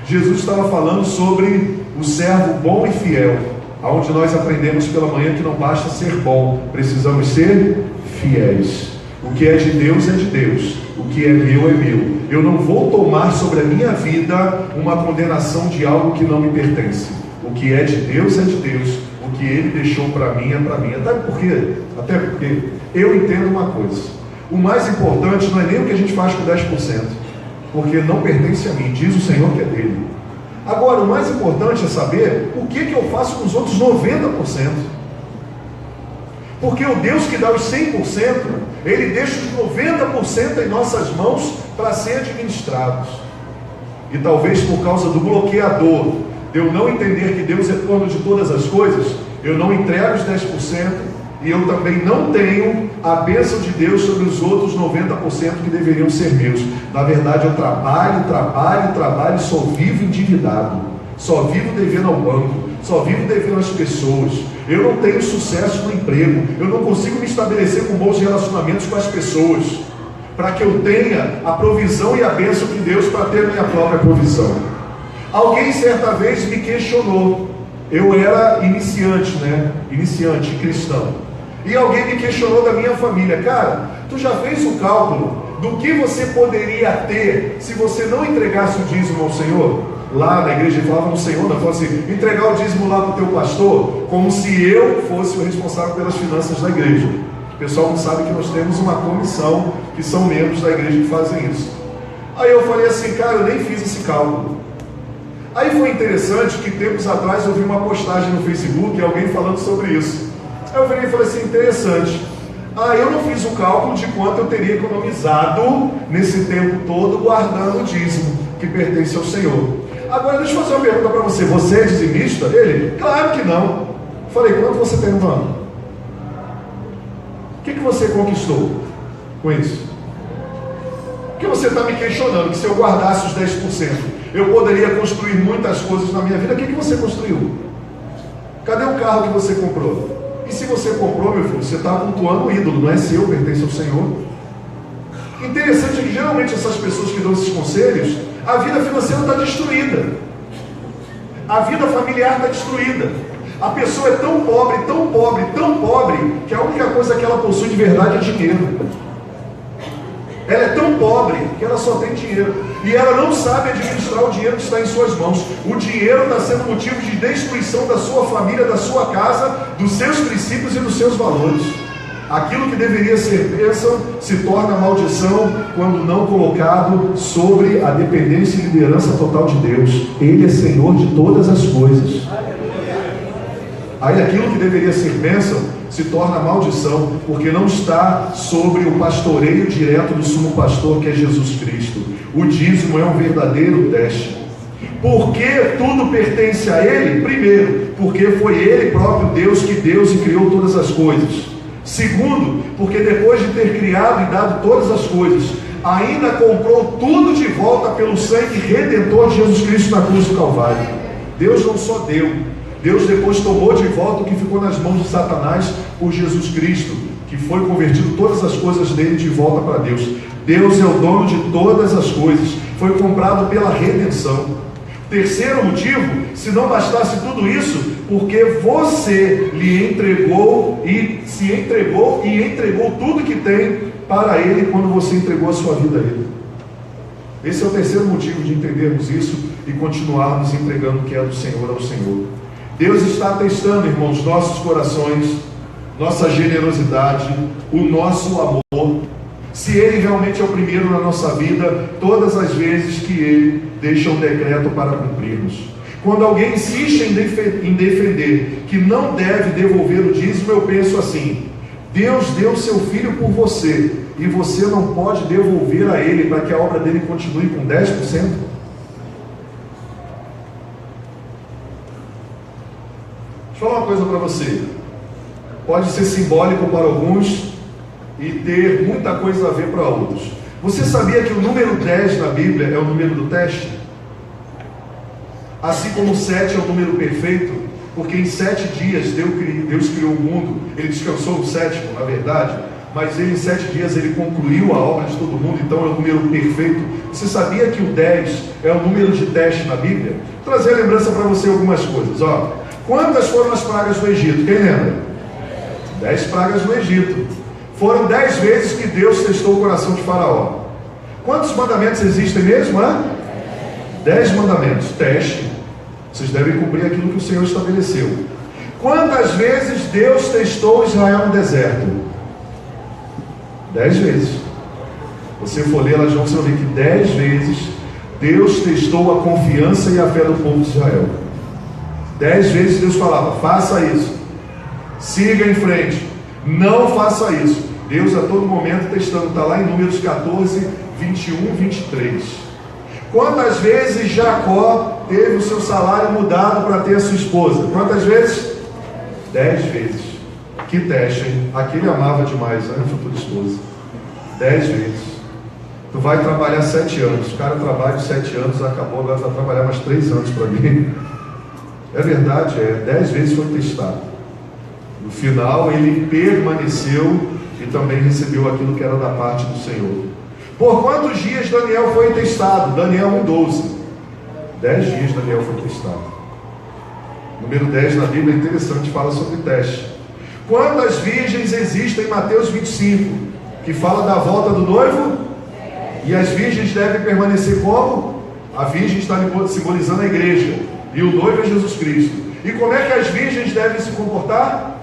Jesus estava falando sobre o servo bom e fiel, onde nós aprendemos pela manhã que não basta ser bom, precisamos ser fiéis. O que é de Deus é de Deus, o que é meu é meu. Eu não vou tomar sobre a minha vida uma condenação de algo que não me pertence. O que é de Deus é de Deus, o que Ele deixou para mim é para mim. Até porque eu entendo uma coisa: o mais importante não é nem o que a gente faz com 10%, porque não pertence a mim, diz o Senhor que é dele. Agora, o mais importante é saber o que eu faço com os outros 90%. Porque o Deus que dá os 100%, Ele deixa os 90% em nossas mãos para ser administrados. E talvez por causa do bloqueador, de eu não entender que Deus é dono de todas as coisas, eu não entrego os 10%, e eu também não tenho a bênção de Deus sobre os outros 90% que deveriam ser meus. Na verdade, eu trabalho, e só vivo endividado, só vivo devendo ao banco, só vivo devendo às pessoas. Eu não tenho sucesso no emprego, eu não consigo me estabelecer com bons relacionamentos com as pessoas, para que eu tenha a provisão e a bênção de Deus para ter a minha própria provisão. Alguém certa vez me questionou. Eu era iniciante cristão, e alguém me questionou da minha família: cara, tu já fez o cálculo do que você poderia ter se você não entregasse o dízimo ao Senhor? Lá na igreja falava no Senhor, não, falava assim: entregar o dízimo lá para o teu pastor, como se eu fosse o responsável pelas finanças da igreja. O pessoal não sabe que nós temos uma comissão, que são membros da igreja que fazem isso. Aí eu falei assim: cara, eu nem fiz esse cálculo. Aí foi interessante que tempos atrás eu vi uma postagem no Facebook, alguém falando sobre isso. Aí eu falei assim: interessante. Eu não fiz o cálculo de quanto eu teria economizado nesse tempo todo guardando o dízimo que pertence ao Senhor. Agora deixa eu fazer uma pergunta para você: você é dizimista? Ele? Claro que não. Eu falei: quanto você tem no ano? O que você conquistou com isso? Porque você está me questionando que se eu guardasse os 10%, eu poderia construir muitas coisas na minha vida. O que você construiu? Cadê o carro que você comprou? E se você comprou, meu filho, você está cultuando o ídolo, não é seu, pertence ao Senhor. Interessante é que geralmente essas pessoas que dão esses conselhos, a vida financeira está destruída, a vida familiar está destruída. A pessoa é tão pobre, que a única coisa que ela possui de verdade é dinheiro. Ela é tão pobre que ela só tem dinheiro, e ela não sabe administrar o dinheiro que está em suas mãos. O dinheiro está sendo motivo de destruição da sua família, da sua casa, dos seus princípios e dos seus valores. Aquilo que deveria ser bênção se torna maldição quando não colocado sobre a dependência e liderança total de Deus. Ele é Senhor de todas as coisas. Aí aquilo que deveria ser bênção se torna maldição, porque não está sobre o pastoreio direto do sumo pastor, que é Jesus Cristo. O dízimo é um verdadeiro teste. Por que tudo pertence a Ele? Primeiro, porque foi Ele próprio Deus que Deus e criou todas as coisas. Segundo, porque depois de ter criado e dado todas as coisas, ainda comprou tudo de volta pelo sangue redentor de Jesus Cristo na cruz do Calvário. Deus não só deu, Deus depois tomou de volta o que ficou nas mãos de Satanás por Jesus Cristo, que foi convertido todas as coisas dele de volta para Deus. Deus é o dono de todas as coisas, foi comprado pela redenção. Terceiro motivo, se não bastasse tudo isso, porque você lhe entregou e se entregou e entregou tudo que tem para Ele quando você entregou a sua vida a Ele. Esse é o terceiro motivo de entendermos isso e continuarmos entregando o que é do Senhor ao Senhor. Deus está testando, irmãos, nossos corações, nossa generosidade, o nosso amor, se Ele realmente é o primeiro na nossa vida, todas as vezes que Ele deixa um decreto para cumprirmos. Quando alguém insiste em defender que não deve devolver o dízimo, eu penso assim: Deus deu seu filho por você, e você não pode devolver a Ele para que a obra dele continue com 10%? Deixa eu falar uma coisa para você. Pode ser simbólico para alguns e ter muita coisa a ver para outros. Você sabia que o número 10 na Bíblia é o número do teste? Assim como o 7 é o número perfeito, porque em 7 dias Deus criou o mundo. Ele descansou no sétimo, na verdade, mas ele em 7 dias ele concluiu a obra de todo mundo, então é o número perfeito. Você sabia que o 10 é o número de teste na Bíblia? Vou trazer a lembrança para você algumas coisas. Quantas foram as pragas do Egito? Quem lembra? 10 pragas no Egito. Foram 10 vezes que Deus testou o coração de Faraó. Quantos mandamentos existem mesmo? 10 mandamentos. Teste. Vocês devem cumprir aquilo que o Senhor estabeleceu. Quantas vezes Deus testou Israel no deserto? 10 vezes. Você for ler lá de novo, você vai ver que 10 vezes Deus testou a confiança e a fé do povo de Israel. 10 vezes Deus falava: faça isso, siga em frente, não faça isso. Deus a todo momento testando. Está lá em Números 14, 21, 23. Quantas vezes Jacó teve o seu salário mudado para ter a sua esposa? Quantas vezes? 10 vezes. Que teste, hein? Aquele amava demais, né? A futura esposa. 10 vezes. Tu vai trabalhar 7 anos. O cara trabalha 7 anos, acabou, agora vai trabalhar mais 3 anos para mim. É verdade, 10 vezes foi testado. No final ele permaneceu e também recebeu aquilo que era da parte do Senhor. Por quantos dias Daniel foi testado? Daniel 1,12. 10 dias Daniel foi testado. Número 10 na Bíblia é interessante, fala sobre teste. Quantas virgens existem em Mateus 25? Que fala da volta do noivo? E as virgens devem permanecer como? A virgem está simbolizando a igreja, e o noivo é Jesus Cristo. E como é que as virgens devem se comportar?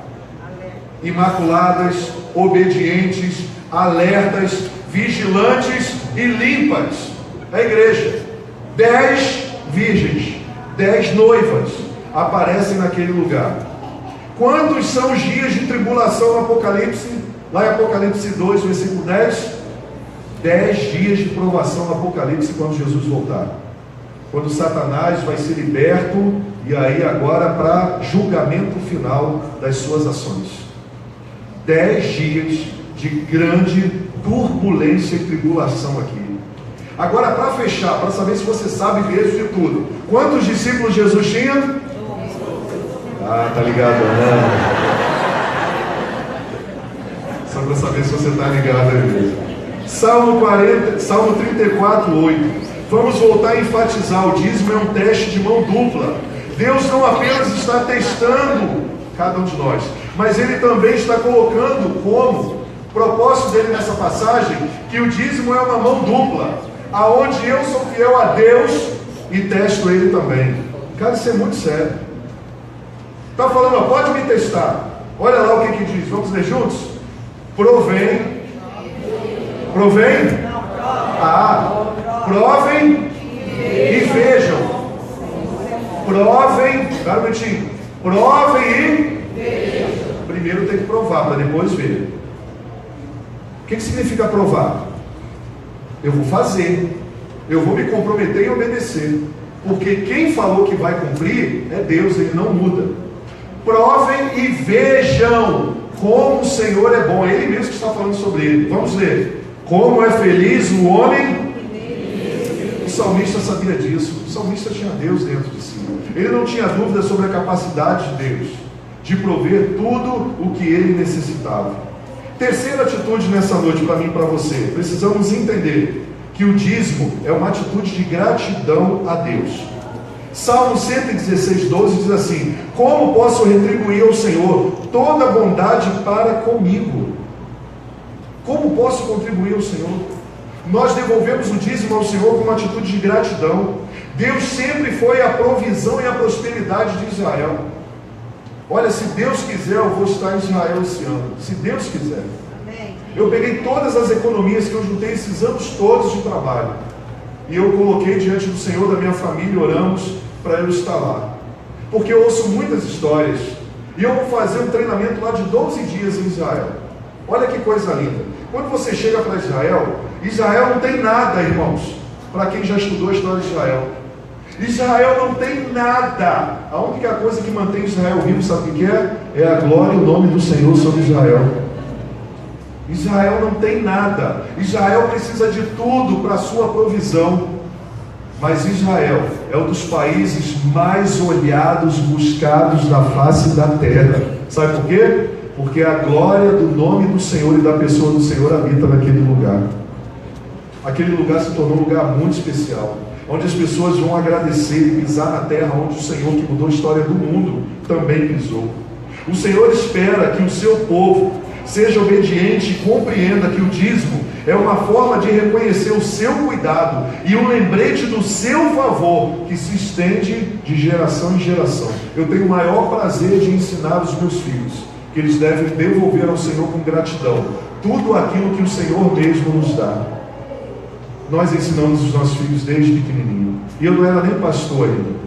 Imaculadas, obedientes, alertas, vigilantes e limpas. A igreja. 10 virgens, 10 noivas aparecem naquele lugar. Quantos são os dias de tribulação no Apocalipse? Lá em Apocalipse 2, versículo 10. 10 dias de provação no Apocalipse, quando Jesus voltar. Quando Satanás vai ser liberto, e aí agora para julgamento final das suas ações. 10 dias de grande turbulência e tribulação aqui. Agora, para fechar, para saber se você sabe mesmo de tudo, quantos discípulos Jesus tinha? Tá ligado, né? Só para saber se você está ligado aí mesmo. Salmo 34, 8. Vamos voltar a enfatizar: o dízimo é um teste de mão dupla. Deus não apenas está testando cada um de nós, mas Ele também está colocando como propósito dele nessa passagem que o dízimo é uma mão dupla, aonde eu sou fiel a Deus e testo Ele também. Cara, isso é muito sério. Está falando, pode me testar. Olha lá o que diz, vamos ler juntos? Provém. Provem e vejam. Provem, cara, um minutinho. Provem e vejam. Primeiro tem que provar, para depois ver. O que significa provar? Eu vou fazer, eu vou me comprometer em obedecer, porque quem falou que vai cumprir é Deus, Ele não muda. Provem e vejam como o Senhor é bom. É Ele mesmo que está falando sobre Ele. Vamos ler. Como é feliz o homem. O salmista sabia disso. O salmista tinha Deus dentro de si. Ele não tinha dúvida sobre a capacidade de Deus de prover tudo o que ele necessitava. Terceira atitude nessa noite para mim e para você. Precisamos entender que o dízimo é uma atitude de gratidão a Deus. Salmo 116, 12 diz assim: como posso retribuir ao Senhor toda a bondade para comigo? Como posso contribuir ao Senhor? Nós devolvemos o dízimo ao Senhor com uma atitude de gratidão. Deus sempre foi a provisão e a prosperidade de Israel. Olha, se Deus quiser, eu vou estar em Israel esse ano. Se Deus quiser. Eu peguei todas as economias que eu juntei esses anos todos de trabalho, e eu coloquei diante do Senhor, da minha família, oramos para eu estar lá. Porque eu ouço muitas histórias, e eu vou fazer um treinamento lá de 12 dias em Israel. Olha que coisa linda. Quando você chega para Israel, Israel não tem nada, irmãos. Para quem já estudou a história de Israel, Israel não tem nada. A única coisa que mantém Israel vivo, sabe o que é? É a glória e o nome do Senhor sobre Israel. Israel não tem nada. Israel precisa de tudo para a sua provisão. Mas Israel é um dos países mais olhados, buscados da face da terra. Sabe por quê? Porque a glória do nome do Senhor e da pessoa do Senhor habita naquele lugar. Aquele lugar se tornou um lugar muito especial, onde as pessoas vão agradecer e pisar na terra onde o Senhor, que mudou a história do mundo, também pisou. O Senhor espera que o seu povo seja obediente e compreenda que o dízimo é uma forma de reconhecer o seu cuidado e um lembrete do seu favor que se estende de geração em geração. Eu tenho o maior prazer de ensinar os meus filhos que eles devem devolver ao Senhor com gratidão tudo aquilo que o Senhor mesmo nos dá. Nós ensinamos os nossos filhos desde pequenininho, e eu não era nem pastor ainda.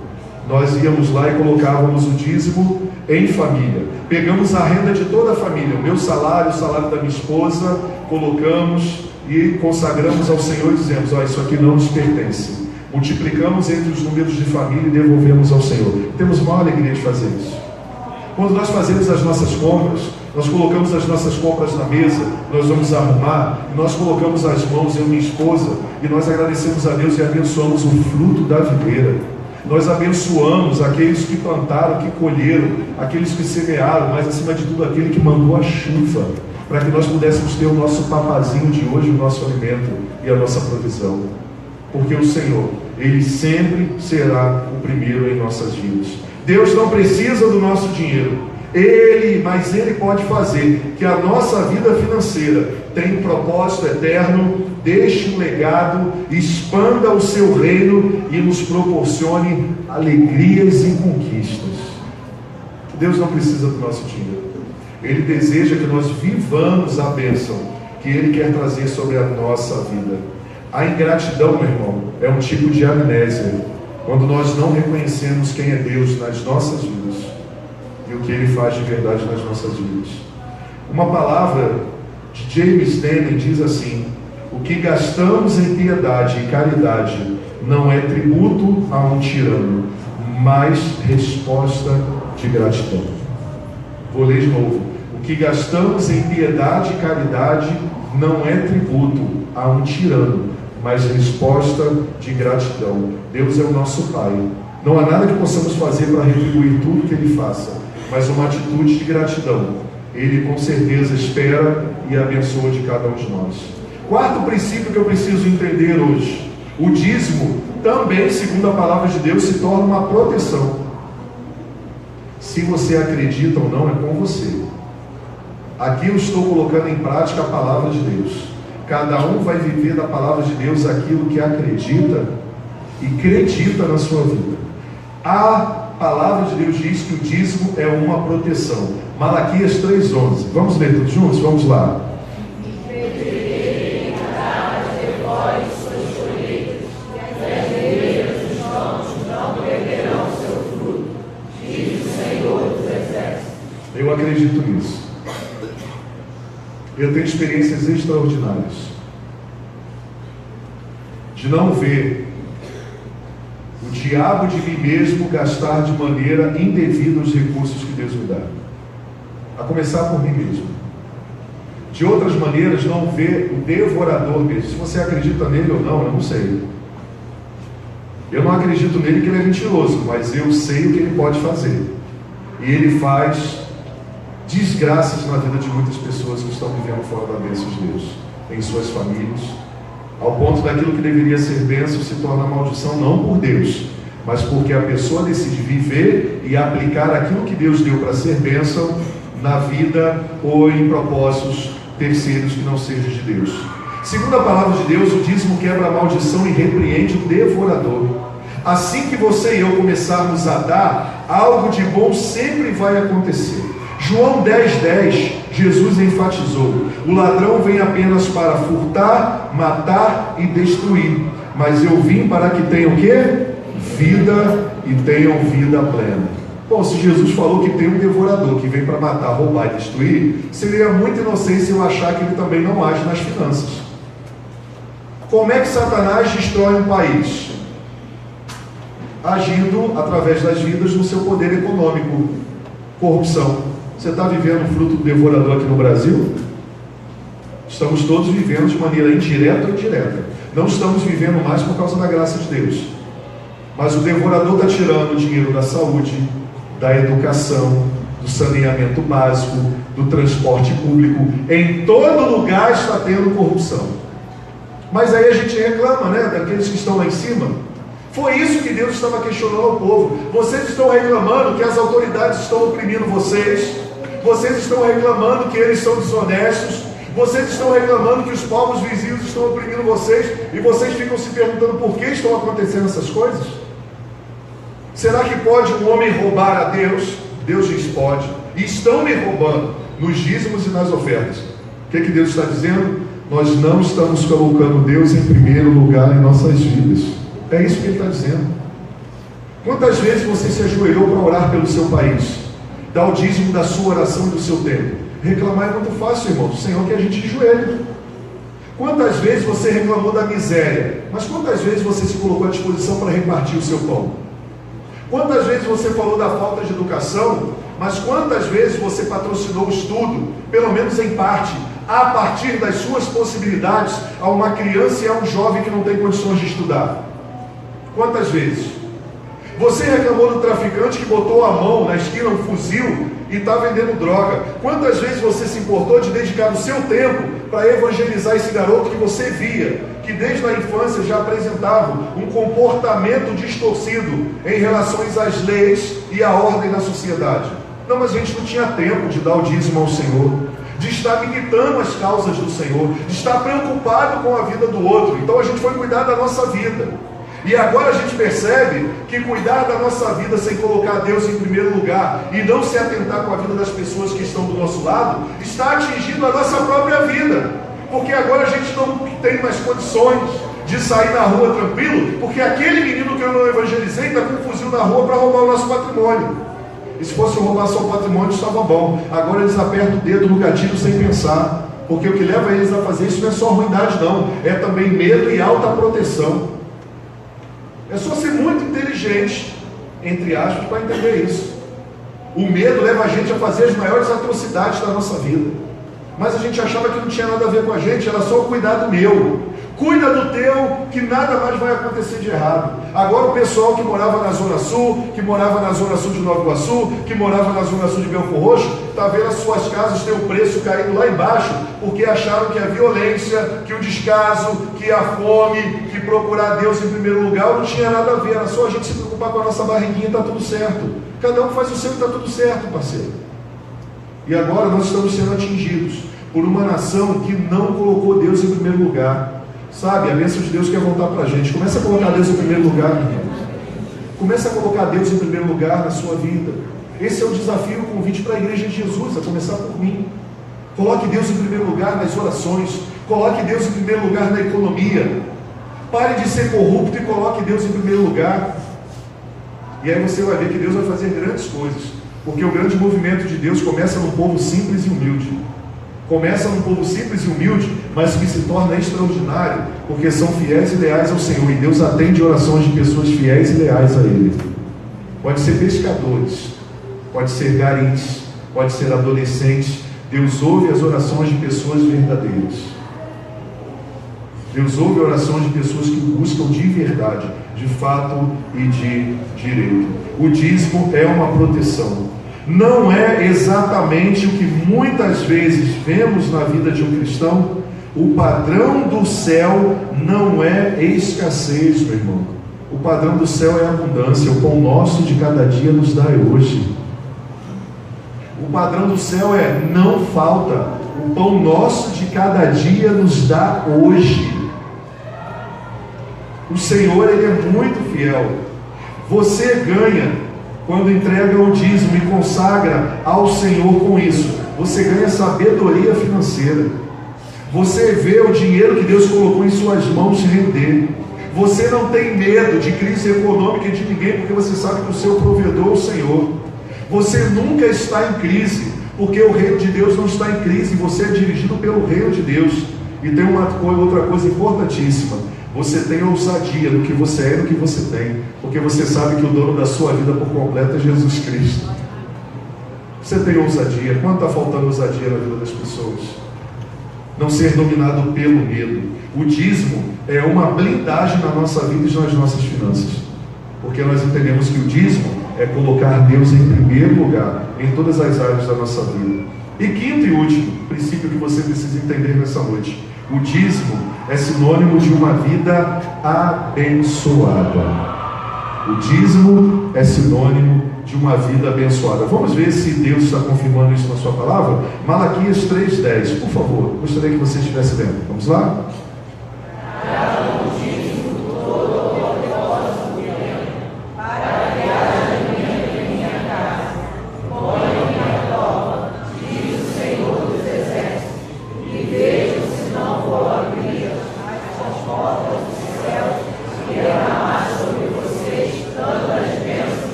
Nós íamos lá e colocávamos o dízimo em família. Pegamos a renda de toda a família, o meu salário, o salário da minha esposa, colocamos e consagramos ao Senhor e dizemos: isso aqui não nos pertence. Multiplicamos entre os números de família e devolvemos ao Senhor. Temos maior alegria de fazer isso. Quando nós fazemos as nossas compras, nós colocamos as nossas compras na mesa, nós vamos arrumar, e nós colocamos as mãos, eu e minha esposa, e nós agradecemos a Deus e abençoamos o fruto da videira. Nós abençoamos aqueles que plantaram, que colheram, aqueles que semearam, mas acima de tudo aquele que mandou a chuva, para que nós pudéssemos ter o nosso papazinho de hoje, o nosso alimento e a nossa provisão. Porque o Senhor, Ele sempre será o primeiro em nossas vidas. Deus não precisa do nosso dinheiro, mas Ele pode fazer que a nossa vida financeira tenha um propósito eterno, deixe um legado, expanda o seu reino e nos proporcione alegrias e conquistas. Deus não precisa do nosso dinheiro. Ele deseja que nós vivamos a bênção que Ele quer trazer sobre a nossa vida. A ingratidão, meu irmão, é um tipo de amnésia, quando nós não reconhecemos quem é Deus nas nossas vidas e o que Ele faz de verdade nas nossas vidas. Uma palavra de James Stanley diz assim: o que gastamos em piedade e caridade não é tributo a um tirano, mas resposta de gratidão. Vou ler de novo. O que gastamos em piedade e caridade não é tributo a um tirano, mas resposta de gratidão. Deus é o nosso Pai. Não há nada que possamos fazer para retribuir tudo que Ele faça, mas uma atitude de gratidão. Ele com certeza espera e abençoa de cada um de nós. Quarto princípio que eu preciso entender hoje: o dízimo também, segundo a palavra de Deus, se torna uma proteção. Se você acredita ou não, é com você. Aqui eu estou colocando em prática a palavra de Deus. Cada um vai viver da palavra de Deus aquilo que acredita e acredita na sua vida. A palavra de Deus diz que o dízimo é uma proteção. Malaquias 3,11. Vamos ler todos juntos? Vamos lá. Eu acredito nisso. Eu tenho experiências extraordinárias de não ver o diabo de mim mesmo gastar de maneira indevida os recursos que Deus me dá, a começar por mim mesmo. De outras maneiras, não ver o devorador mesmo. Se você acredita nele ou não, eu não sei. Eu não acredito nele que ele é mentiroso, mas eu sei o que ele pode fazer. E ele faz desgraças na vida de muitas pessoas que estão vivendo fora da bênção de Deus, em suas famílias, ao ponto daquilo que deveria ser bênção se torna maldição, não por Deus, mas porque a pessoa decide viver e aplicar aquilo que Deus deu para ser bênção na vida ou em propósitos terceiros que não sejam de Deus. Segundo a palavra de Deus, o dízimo quebra a maldição e repreende o devorador. Assim que você e eu começarmos a dar, algo de bom sempre vai acontecer. João 10:10, Jesus enfatizou: o ladrão vem apenas para furtar, matar e destruir, mas eu vim para que tenham o quê? Vida e tenham vida plena. Bom, se Jesus falou que tem um devorador que vem para matar, roubar e destruir, seria muita inocência eu achar que ele também não age nas finanças. Como é que Satanás destrói um país? Agindo através das vidas no seu poder econômico. Corrupção. Você está vivendo o fruto do devorador aqui no Brasil? Estamos todos vivendo de maneira indireta ou indireta. Não estamos vivendo mais por causa da graça de Deus. Mas o devorador está tirando o dinheiro da saúde, da educação, do saneamento básico, do transporte público. Em todo lugar está tendo corrupção. Mas aí a gente reclama, né, daqueles que estão lá em cima. Foi isso que Deus estava questionando ao povo. Vocês estão reclamando que as autoridades estão oprimindo vocês. Vocês estão reclamando que eles são desonestos. Vocês estão reclamando que os povos vizinhos estão oprimindo vocês. E vocês ficam se perguntando por que estão acontecendo essas coisas. Será que pode um homem roubar a Deus? Deus diz: pode. E estão me roubando nos dízimos e nas ofertas. O que Deus está dizendo? Nós não estamos colocando Deus em primeiro lugar em nossas vidas. É isso que Ele está dizendo. Quantas vezes você se ajoelhou para orar pelo seu país? Dar o dízimo da sua oração e do seu tempo? Reclamar é muito fácil, irmão. O Senhor quer a gente de joelho. Quantas vezes você reclamou da miséria? Mas quantas vezes você se colocou à disposição para repartir o seu pão? Quantas vezes você falou da falta de educação? Mas quantas vezes você patrocinou o estudo, pelo menos em parte, a partir das suas possibilidades, a uma criança e a um jovem que não tem condições de estudar? Quantas vezes? Você reclamou do traficante que botou a mão na esquina um fuzil e está vendendo droga? Quantas vezes você se importou de dedicar o seu tempo para evangelizar esse garoto que você via, que desde a infância já apresentava um comportamento distorcido em relação às leis e à ordem da sociedade? Não, mas a gente não tinha tempo de dar o dízimo ao Senhor, de estar militando as causas do Senhor, de estar preocupado com a vida do outro. Então a gente foi cuidar da nossa vida. E agora a gente percebe que cuidar da nossa vida sem colocar Deus em primeiro lugar e não se atentar com a vida das pessoas que estão do nosso lado, está atingindo a nossa própria vida. Porque agora a gente não tem mais condições de sair na rua tranquilo, porque aquele menino que eu não evangelizei está com um fuzil na rua para roubar o nosso patrimônio. E se fosse roubar só o patrimônio estava bom. Agora eles apertam o dedo no gatilho sem pensar. Porque o que leva eles a fazer isso não é só ruindade não, é também medo e alta proteção. É só ser muito inteligente, entre aspas, para entender isso. O medo leva a gente a fazer as maiores atrocidades da nossa vida. Mas a gente achava que não tinha nada a ver com a gente, era só o cuidado meu. Cuida do teu, que nada mais vai acontecer de errado. Agora o pessoal que morava na Zona Sul, que morava na Zona Sul de Nova Iguaçu, que morava na Zona Sul de Belfor Roxo, está vendo as suas casas ter o preço caindo lá embaixo, porque acharam que a violência, que o descaso, que a fome, que procurar Deus em primeiro lugar não tinha nada a ver, era só a gente se preocupar com a nossa barriguinha e está tudo certo. Cada um faz o seu e está tudo certo, parceiro. E agora nós estamos sendo atingidos por uma nação que não colocou Deus em primeiro lugar. Sabe, a bênção de Deus quer voltar para a gente. Começa a colocar Deus em primeiro lugar, irmãos. Começa a colocar Deus em primeiro lugar na sua vida. Esse é o desafio, o convite para a igreja de Jesus, a começar por mim. Coloque Deus em primeiro lugar nas orações. Coloque Deus em primeiro lugar na economia. Pare de ser corrupto e coloque Deus em primeiro lugar. E aí você vai ver que Deus vai fazer grandes coisas. Porque o grande movimento de Deus começa num povo simples e humilde. Começa num povo simples e humilde, mas que se torna extraordinário, porque são fiéis e leais ao Senhor. E Deus atende orações de pessoas fiéis e leais a Ele. Pode ser pescadores, pode ser garis, pode ser adolescentes. Deus ouve as orações de pessoas verdadeiras. Deus ouve orações de pessoas que buscam de verdade, de fato e de direito. O dízimo é uma proteção. Não é exatamente o que muitas vezes vemos na vida de um cristão. O padrão do céu não é escassez, meu irmão. O padrão do céu é abundância. O pão nosso de cada dia nos dai hoje. O padrão do céu é não falta. o pão nosso de cada dia nos dá hoje. O Senhor, Ele é muito fiel. Você ganha quando entrega o dízimo e consagra ao Senhor com isso. Você ganha sabedoria financeira. Você vê o dinheiro que Deus colocou em suas mãos render. Você não tem medo de crise econômica de ninguém, porque você sabe que o seu provedor é o Senhor. Você nunca está em crise, porque o reino de Deus não está em crise. Você é dirigido pelo reino de Deus. E tem outra coisa importantíssima: você tem ousadia no que você é e no que você tem, porque você sabe que o dono da sua vida por completo é Jesus Cristo. Você tem ousadia. Quanto está faltando ousadia na vida das pessoas? Não ser dominado pelo medo. O dízimo é uma blindagem na nossa vida e nas nossas finanças, porque nós entendemos que o dízimo é colocar Deus em primeiro lugar em todas as áreas da nossa vida. E quinto e último princípio que você precisa entender nessa noite: o dízimo é sinônimo de uma vida abençoada. O dízimo é sinônimo de uma vida abençoada. Vamos ver se Deus está confirmando isso na sua palavra? Malaquias 3:10, por favor. Gostaria que você estivesse vendo. Vamos lá?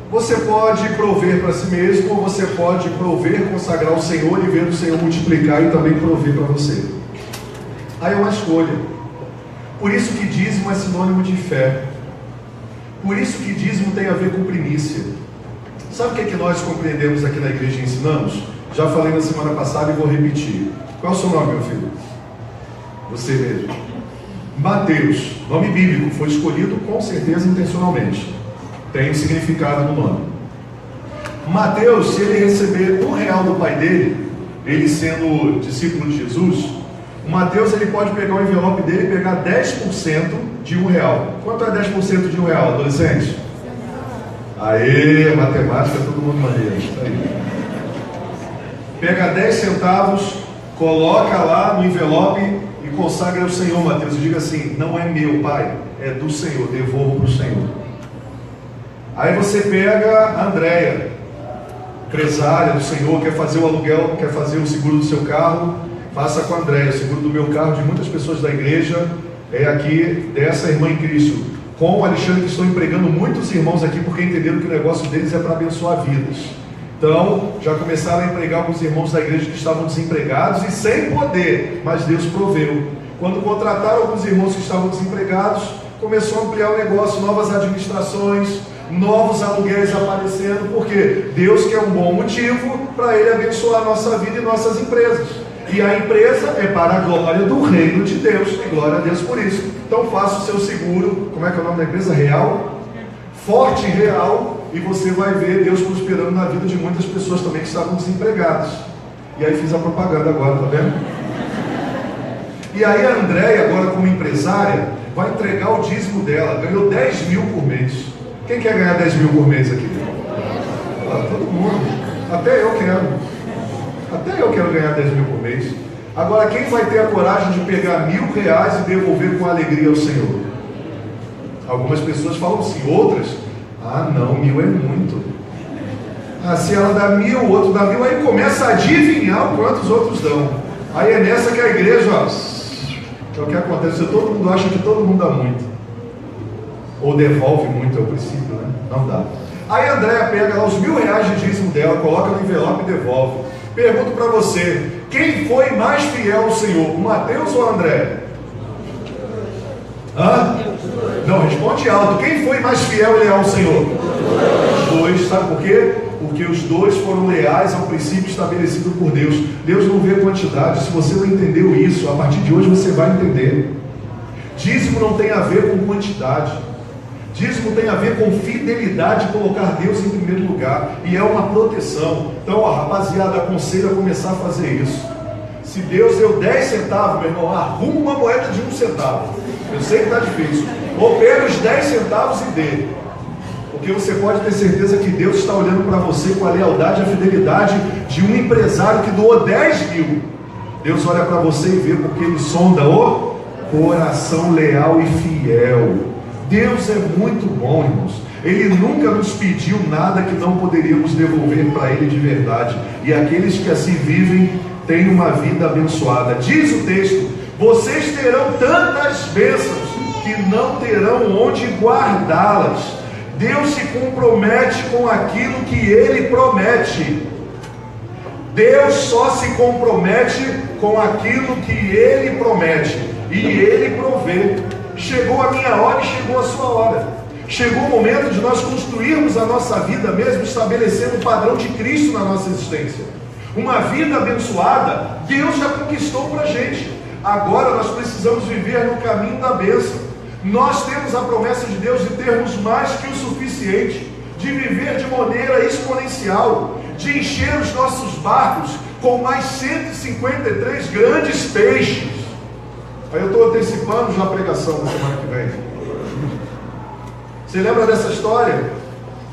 Você pode prover para si mesmo, ou você pode prover, consagrar ao Senhor e ver o Senhor multiplicar e também prover para você. Aí é uma escolha. Por isso que dízimo é sinônimo de fé. Por isso que dízimo tem a ver com primícia. Sabe o que é que nós compreendemos aqui na igreja e ensinamos? Já falei na semana passada e vou repetir. Qual é o seu nome, meu filho? Você mesmo. Mateus, nome bíblico, foi escolhido com certeza intencionalmente. Tem um significado no nome. Mateus, se ele receber R$1 do pai dele, ele sendo discípulo de Jesus, o Mateus ele pode pegar o envelope dele e pegar 10% de R$1. Quanto é 10% de R$1, adolescente? Aê, matemática, todo mundo maneiro. Pega 10 centavos, coloca lá no envelope e consagra ao Senhor, Mateus, e diga assim: não é meu, pai, é do Senhor, devolvo para o Senhor. Aí você pega a Andréia, empresária do Senhor, quer fazer o aluguel, quer fazer o seguro do seu carro, faça com a Andréia. O seguro do meu carro, de muitas pessoas da igreja, é aqui dessa irmã em Cristo. Com o Alexandre, que estão empregando muitos irmãos aqui, porque entenderam que o negócio deles é para abençoar vidas. Então, já começaram a empregar alguns irmãos da igreja que estavam desempregados e sem poder, mas Deus proveu. Quando contrataram alguns irmãos que estavam desempregados, começou a ampliar o negócio, novas administrações, novos aluguéis aparecendo, porque Deus quer um bom motivo para Ele abençoar a nossa vida e nossas empresas. E a empresa é para a glória do reino de Deus, e glória a Deus por isso. Então faça o seu seguro, como é que é o nome da empresa? Real? Forte Real, e você vai ver Deus prosperando na vida de muitas pessoas também que estavam desempregadas. E aí fiz a propaganda agora, tá vendo? E aí a Andréia, agora como empresária, vai entregar o dízimo dela, ganhou 10 mil por mês. Quem quer ganhar 10 mil por mês aqui? Todo mundo. Até eu quero. Até eu quero ganhar 10 mil por mês. Agora, quem vai ter a coragem de pegar R$1.000 e devolver com alegria ao Senhor? Algumas pessoas falam sim, outras, não, 1.000 é muito. Se ela dá 1.000, o outro dá 1.000, aí começa a adivinhar o quanto os outros dão. Aí é nessa que a igreja, é o que acontece, todo mundo acha que todo mundo dá muito. Ou devolve muito, é o princípio, né? Não dá. Aí a Andréia pega lá os R$1.000 de dízimo dela, coloca no envelope e devolve. Pergunto para você: quem foi mais fiel ao Senhor, o Mateus ou a Andréia? Não, responde alto. Quem foi mais fiel e leal ao Senhor? Os dois, sabe por quê? Porque os dois foram leais ao princípio estabelecido por Deus. Deus não vê quantidade. Se você não entendeu isso, a partir de hoje você vai entender. Dízimo não tem a ver com quantidade. Dízimo tem a ver com fidelidade, colocar Deus em primeiro lugar, e é uma proteção. Então, rapaziada, aconselho a começar a fazer isso. Se Deus deu 10 centavos, meu irmão, arruma uma moeda de 1 centavo. Eu sei que está difícil. Ou pega os 10 centavos e dê. Porque Porque você pode ter certeza que Deus está olhando para você com a lealdade e a fidelidade de um empresário que doou 10 mil. Deus olha para você e vê porque Ele sonda o coração leal e fiel. Deus é muito bom, irmãos. Ele nunca nos pediu nada que não poderíamos devolver para Ele de verdade. E aqueles que assim vivem têm uma vida abençoada. Diz o texto: vocês terão tantas bênçãos que não terão onde guardá-las. Deus se compromete com aquilo que Ele promete. Deus só se compromete com aquilo que Ele promete. E Ele provê. Chegou a minha hora e chegou a sua hora. Chegou o momento de nós construirmos a nossa vida mesmo, estabelecendo o padrão de Cristo na nossa existência. Uma vida abençoada, Deus já conquistou para a gente. Agora nós precisamos viver no caminho da bênção. Nós temos a promessa de Deus de termos mais que o suficiente, de viver de maneira exponencial, de encher os nossos barcos com mais 153 grandes peixes. Aí eu estou antecipando já a pregação da semana que vem. Você lembra dessa história?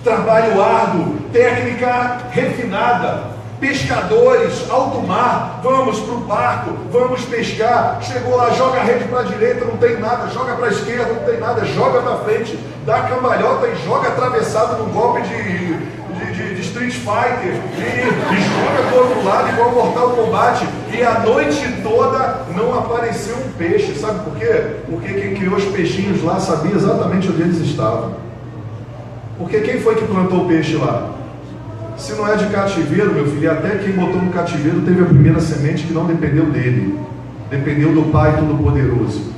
Trabalho árduo, técnica refinada, pescadores, alto mar, vamos para o barco, vamos pescar. Chegou lá, joga a rede para a direita, não tem nada, joga para a esquerda, não tem nada, joga para frente, dá cambalhota e joga atravessado num golpe de Street Fighter, e joga do outro lado igual Mortal Kombat, e a noite toda não apareceu um peixe. Sabe por quê? Porque quem criou os peixinhos lá sabia exatamente onde eles estavam. Porque quem foi que plantou o peixe lá? Se não é de cativeiro, meu filho, até quem botou no cativeiro teve a primeira semente que não dependeu dele, dependeu do Pai Todo-Poderoso.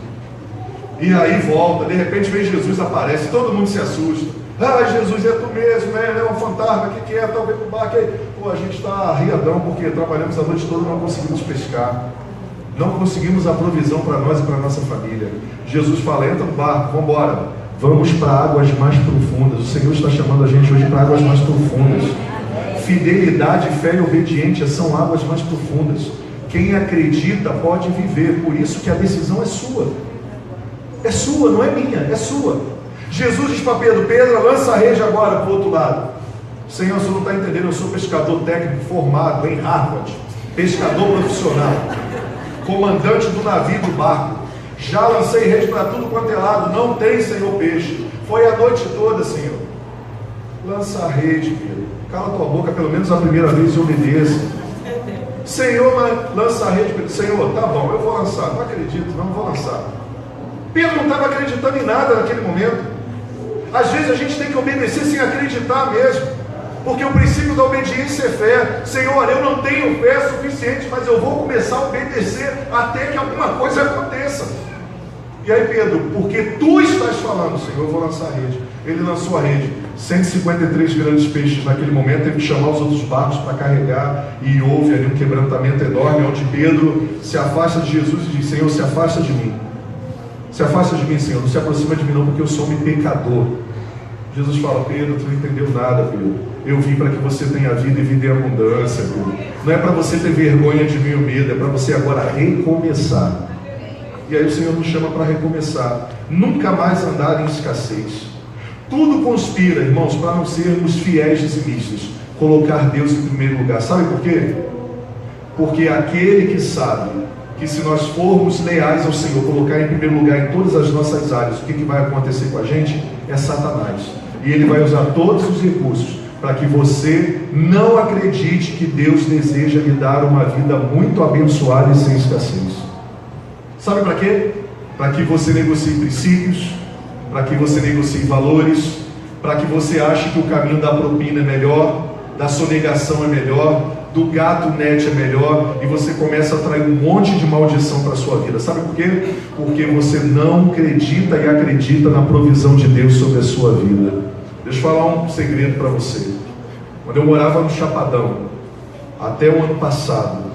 E aí volta, de repente vem Jesus, aparece, todo mundo se assusta. Ah, Jesus, é tu mesmo, né? É um fantasma, o que é? Talvez pro barco aí. Pô, a gente está riadão porque trabalhamos a noite toda e não conseguimos pescar. Não conseguimos a provisão para nós e para a nossa família. Jesus fala: entra no barco, vamos embora. Vamos para águas mais profundas. O Senhor está chamando a gente hoje para águas mais profundas. Fidelidade, fé e obediência são águas mais profundas. Quem acredita pode viver. Por isso que a decisão é sua. É sua, não é minha, é sua. Jesus diz para Pedro: Pedro, lança a rede agora para o outro lado. Senhor, você não está entendendo, eu sou pescador técnico formado em Harvard, pescador profissional, comandante do navio do barco. Já lancei rede para tudo quanto é lado, não tem, Senhor, peixe. Foi a noite toda, Senhor. Lança a rede, Pedro. Cala tua boca, pelo menos a primeira vez, e obedeça. Senhor, lança a rede, Pedro. Senhor, tá bom, eu vou lançar. Não acredito, não vou lançar. Pedro não estava acreditando em nada naquele momento. Às vezes a gente tem que obedecer sem acreditar mesmo, porque o princípio da obediência é fé. Senhor, eu não tenho fé suficiente, mas eu vou começar a obedecer até que alguma coisa aconteça. E aí Pedro, porque tu estás falando, Senhor, eu vou lançar a rede. Ele lançou a rede, 153 grandes peixes. Naquele momento teve que chamar os outros barcos para carregar, e houve ali um quebrantamento enorme, onde Pedro se afasta de Jesus e diz: Senhor, se afasta de mim. Se afasta de mim, Senhor, não se aproxima de mim não, porque eu sou um pecador. Jesus fala: Pedro, tu não entendeu nada, Pedro. Eu vim para que você tenha vida e vida em abundância, Pedro. Não é para você ter vergonha de mim ou medo, é para você agora recomeçar. E aí o Senhor nos chama para recomeçar. Nunca mais andar em escassez. Tudo conspira, irmãos, para não sermos fiéis dizimistas. Colocar Deus em primeiro lugar. Sabe por quê? Porque aquele que sabe que se nós formos leais ao Senhor, colocar em primeiro lugar em todas as nossas áreas, o que vai acontecer com a gente? É Satanás. E ele vai usar todos os recursos para que você não acredite que Deus deseja lhe dar uma vida muito abençoada e sem escassez. Sabe para quê? Para que você negocie princípios, para que você negocie valores, para que você ache que o caminho da propina é melhor, da sonegação é melhor, do gato net é melhor, e você começa a atrair um monte de maldição para a sua vida. Sabe por quê? Porque você não acredita e acredita na provisão de Deus sobre a sua vida. Deixa eu falar um segredo para você. Quando eu morava no Chapadão, até o ano passado,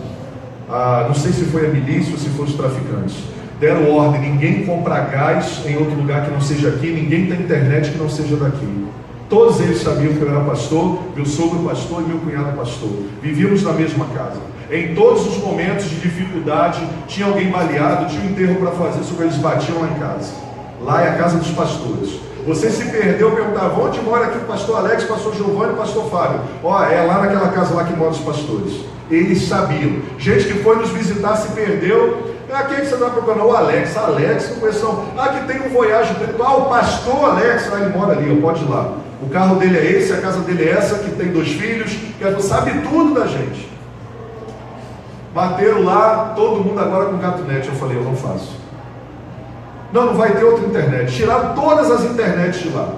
não sei se foi a milícia ou se foram os traficantes, deram ordem: ninguém compra gás em outro lugar que não seja aqui, ninguém tem internet que não seja daqui. Todos eles sabiam que eu era pastor, meu sogro pastor e meu cunhado pastor. Vivíamos na mesma casa. Em todos os momentos de dificuldade, tinha alguém baleado, tinha um enterro para fazer, só que eles batiam lá em casa. Lá é a casa dos pastores. Você se perdeu, perguntava: onde mora aqui o pastor Alex, pastor Giovanni, pastor Fábio? Ó, é lá naquela casa lá que moram os pastores. Eles sabiam. Gente que foi nos visitar se perdeu. Quem que você está procurando? O Alex. Alex, não conheço não. Que tem um Voyage preto. O pastor Alex, ele mora ali, pode ir lá. O carro dele é esse, a casa dele é essa, que tem 2 filhos, que sabe tudo da gente. Bateram lá, todo mundo agora com gatunete. Eu falei: eu não faço. Não vai ter outra internet. Tiraram todas as internets de lá.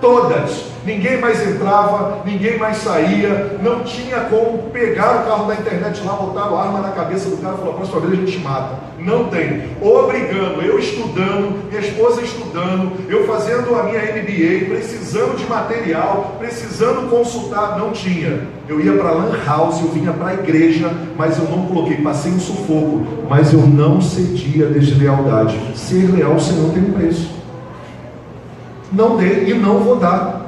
Todas. Ninguém mais entrava, ninguém mais saía. Não tinha como pegar o carro da internet lá, botaram a arma na cabeça do cara e falaram: próxima vez a gente mata. Não tem. Obrigando, eu estudando, minha esposa estudando, eu fazendo a minha MBA, precisando de material, precisando consultar. Não tinha. Eu ia para a Lan House, eu vinha para a igreja, mas eu não coloquei, passei um sufoco, mas eu não cedia a deslealdade. Ser leal ao Senhor tem um preço. Não dei e não vou dar.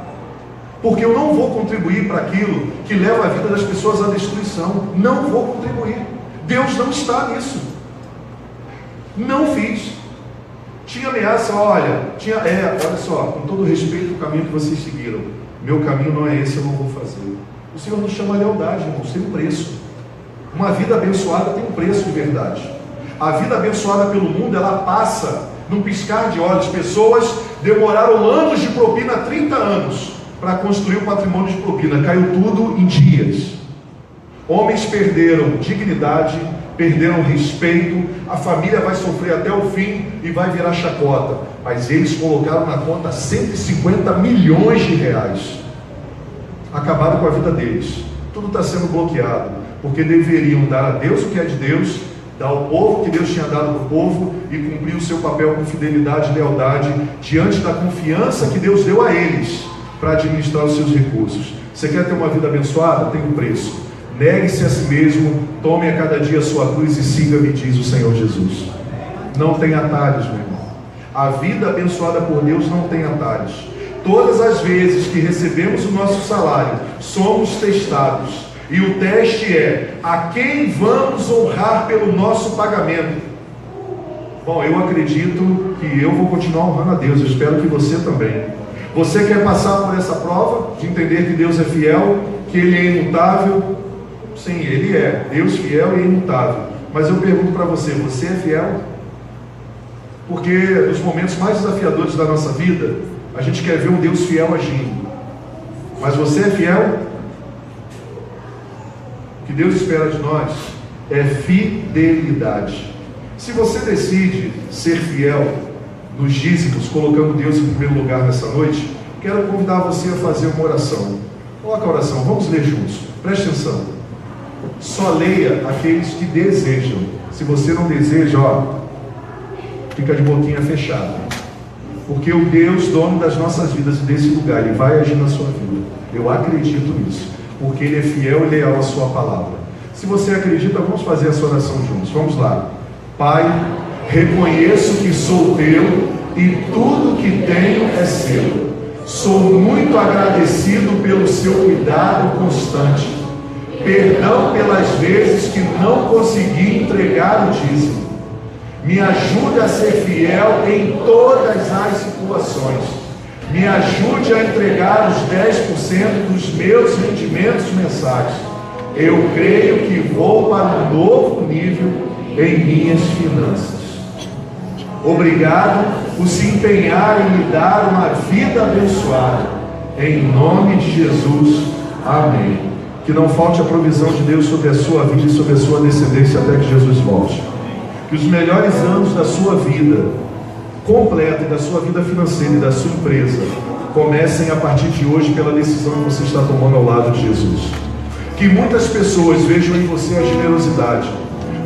Porque eu não vou contribuir para aquilo que leva a vida das pessoas à destruição. Não vou contribuir. Deus não está nisso. Não fiz. Tinha ameaça, olha só, com todo respeito ao caminho que vocês seguiram, meu caminho não é esse, eu não vou fazer. O Senhor nos chama a lealdade, irmãos, tem um preço. Uma vida abençoada tem um preço de verdade. A vida abençoada pelo mundo, ela passa num piscar de olhos. Pessoas demoraram anos de propina, 30 anos, para construir o patrimônio de propina. Caiu tudo em dias. Homens perderam dignidade, perderam respeito, a família vai sofrer até o fim e vai virar chacota. Mas eles colocaram na conta 150 milhões de reais. Acabaram com a vida deles. Tudo está sendo bloqueado, porque deveriam dar a Deus o que é de Deus, dar ao povo o que Deus tinha dado para o povo e cumprir o seu papel com fidelidade e lealdade diante da confiança que Deus deu a eles para administrar os seus recursos. Você quer ter uma vida abençoada? Tem um preço. Negue-se a si mesmo, tome a cada dia a sua cruz e siga-me, diz o Senhor Jesus. Não tem atalhos, meu irmão. A vida abençoada por Deus não tem atalhos. Todas as vezes que recebemos o nosso salário, somos testados. E o teste é: a quem vamos honrar pelo nosso pagamento? Bom, eu acredito que eu vou continuar honrando a Deus. Eu espero que você também. Você quer passar por essa prova de entender que Deus é fiel, que Ele é imutável? Sim, Ele é Deus fiel e imutável. Mas eu pergunto para você: você é fiel? Porque nos momentos mais desafiadores da nossa vida, a gente quer ver um Deus fiel agindo. Mas você é fiel? O que Deus espera de nós é fidelidade. Se você decide ser fiel nos dízimos, colocando Deus em primeiro lugar nessa noite, quero convidar você a fazer uma oração. Coloca a oração, vamos ler juntos. Preste atenção. Só leia aqueles que desejam. Se você não deseja, fica de boquinha fechada. Porque o Deus, dono das nossas vidas e desse lugar, Ele vai agir na sua vida. Eu acredito nisso. Porque Ele é fiel e leal à sua palavra. Se você acredita, vamos fazer essa oração juntos. Vamos lá. Pai, reconheço que sou teu e tudo que tenho é seu. Sou muito agradecido pelo seu cuidado constante. Perdão pelas vezes que não consegui entregar o dízimo. Me ajude a ser fiel em todas as situações. Me ajude a entregar os 10% dos meus rendimentos mensais. Eu creio que vou para um novo nível em minhas finanças. Obrigado por se empenhar em me dar uma vida abençoada. Em nome de Jesus. Amém. Que não falte a provisão de Deus sobre a sua vida e sobre a sua descendência até que Jesus volte. Que os melhores anos da sua vida completa e da sua vida financeira e da sua empresa comecem a partir de hoje pela decisão que você está tomando ao lado de Jesus. Que muitas pessoas vejam em você a generosidade,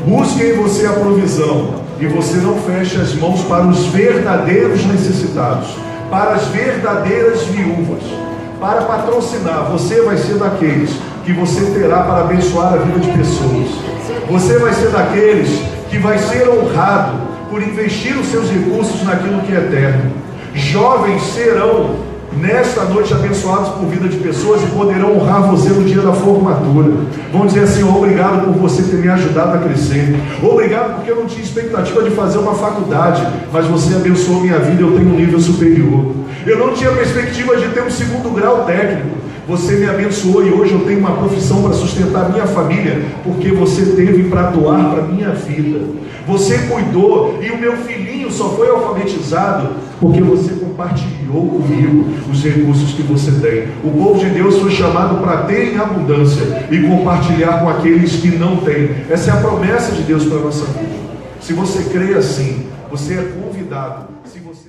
busquem em você a provisão, e você não feche as mãos para os verdadeiros necessitados, para as verdadeiras viúvas, para patrocinar. Você vai ser daqueles que você terá para abençoar a vida de pessoas. Você vai ser daqueles que vai ser honrado por investir os seus recursos naquilo que é eterno. Jovens serão nesta noite abençoados por vida de pessoas e poderão honrar você no dia da formatura. Vão dizer assim: obrigado por você ter me ajudado a crescer, obrigado porque eu não tinha expectativa de fazer uma faculdade, mas você abençoou minha vida, eu tenho um nível superior. Eu não tinha perspectiva de ter um 2º grau técnico, você me abençoou e hoje eu tenho uma profissão para sustentar minha família, porque você teve para doar para minha vida. Você cuidou e o meu filhinho só foi alfabetizado porque você compartilhou comigo os recursos que você tem. O povo de Deus foi chamado para ter em abundância e compartilhar com aqueles que não têm. Essa é a promessa de Deus para a nossa vida. Se você crê assim, você é convidado. Se você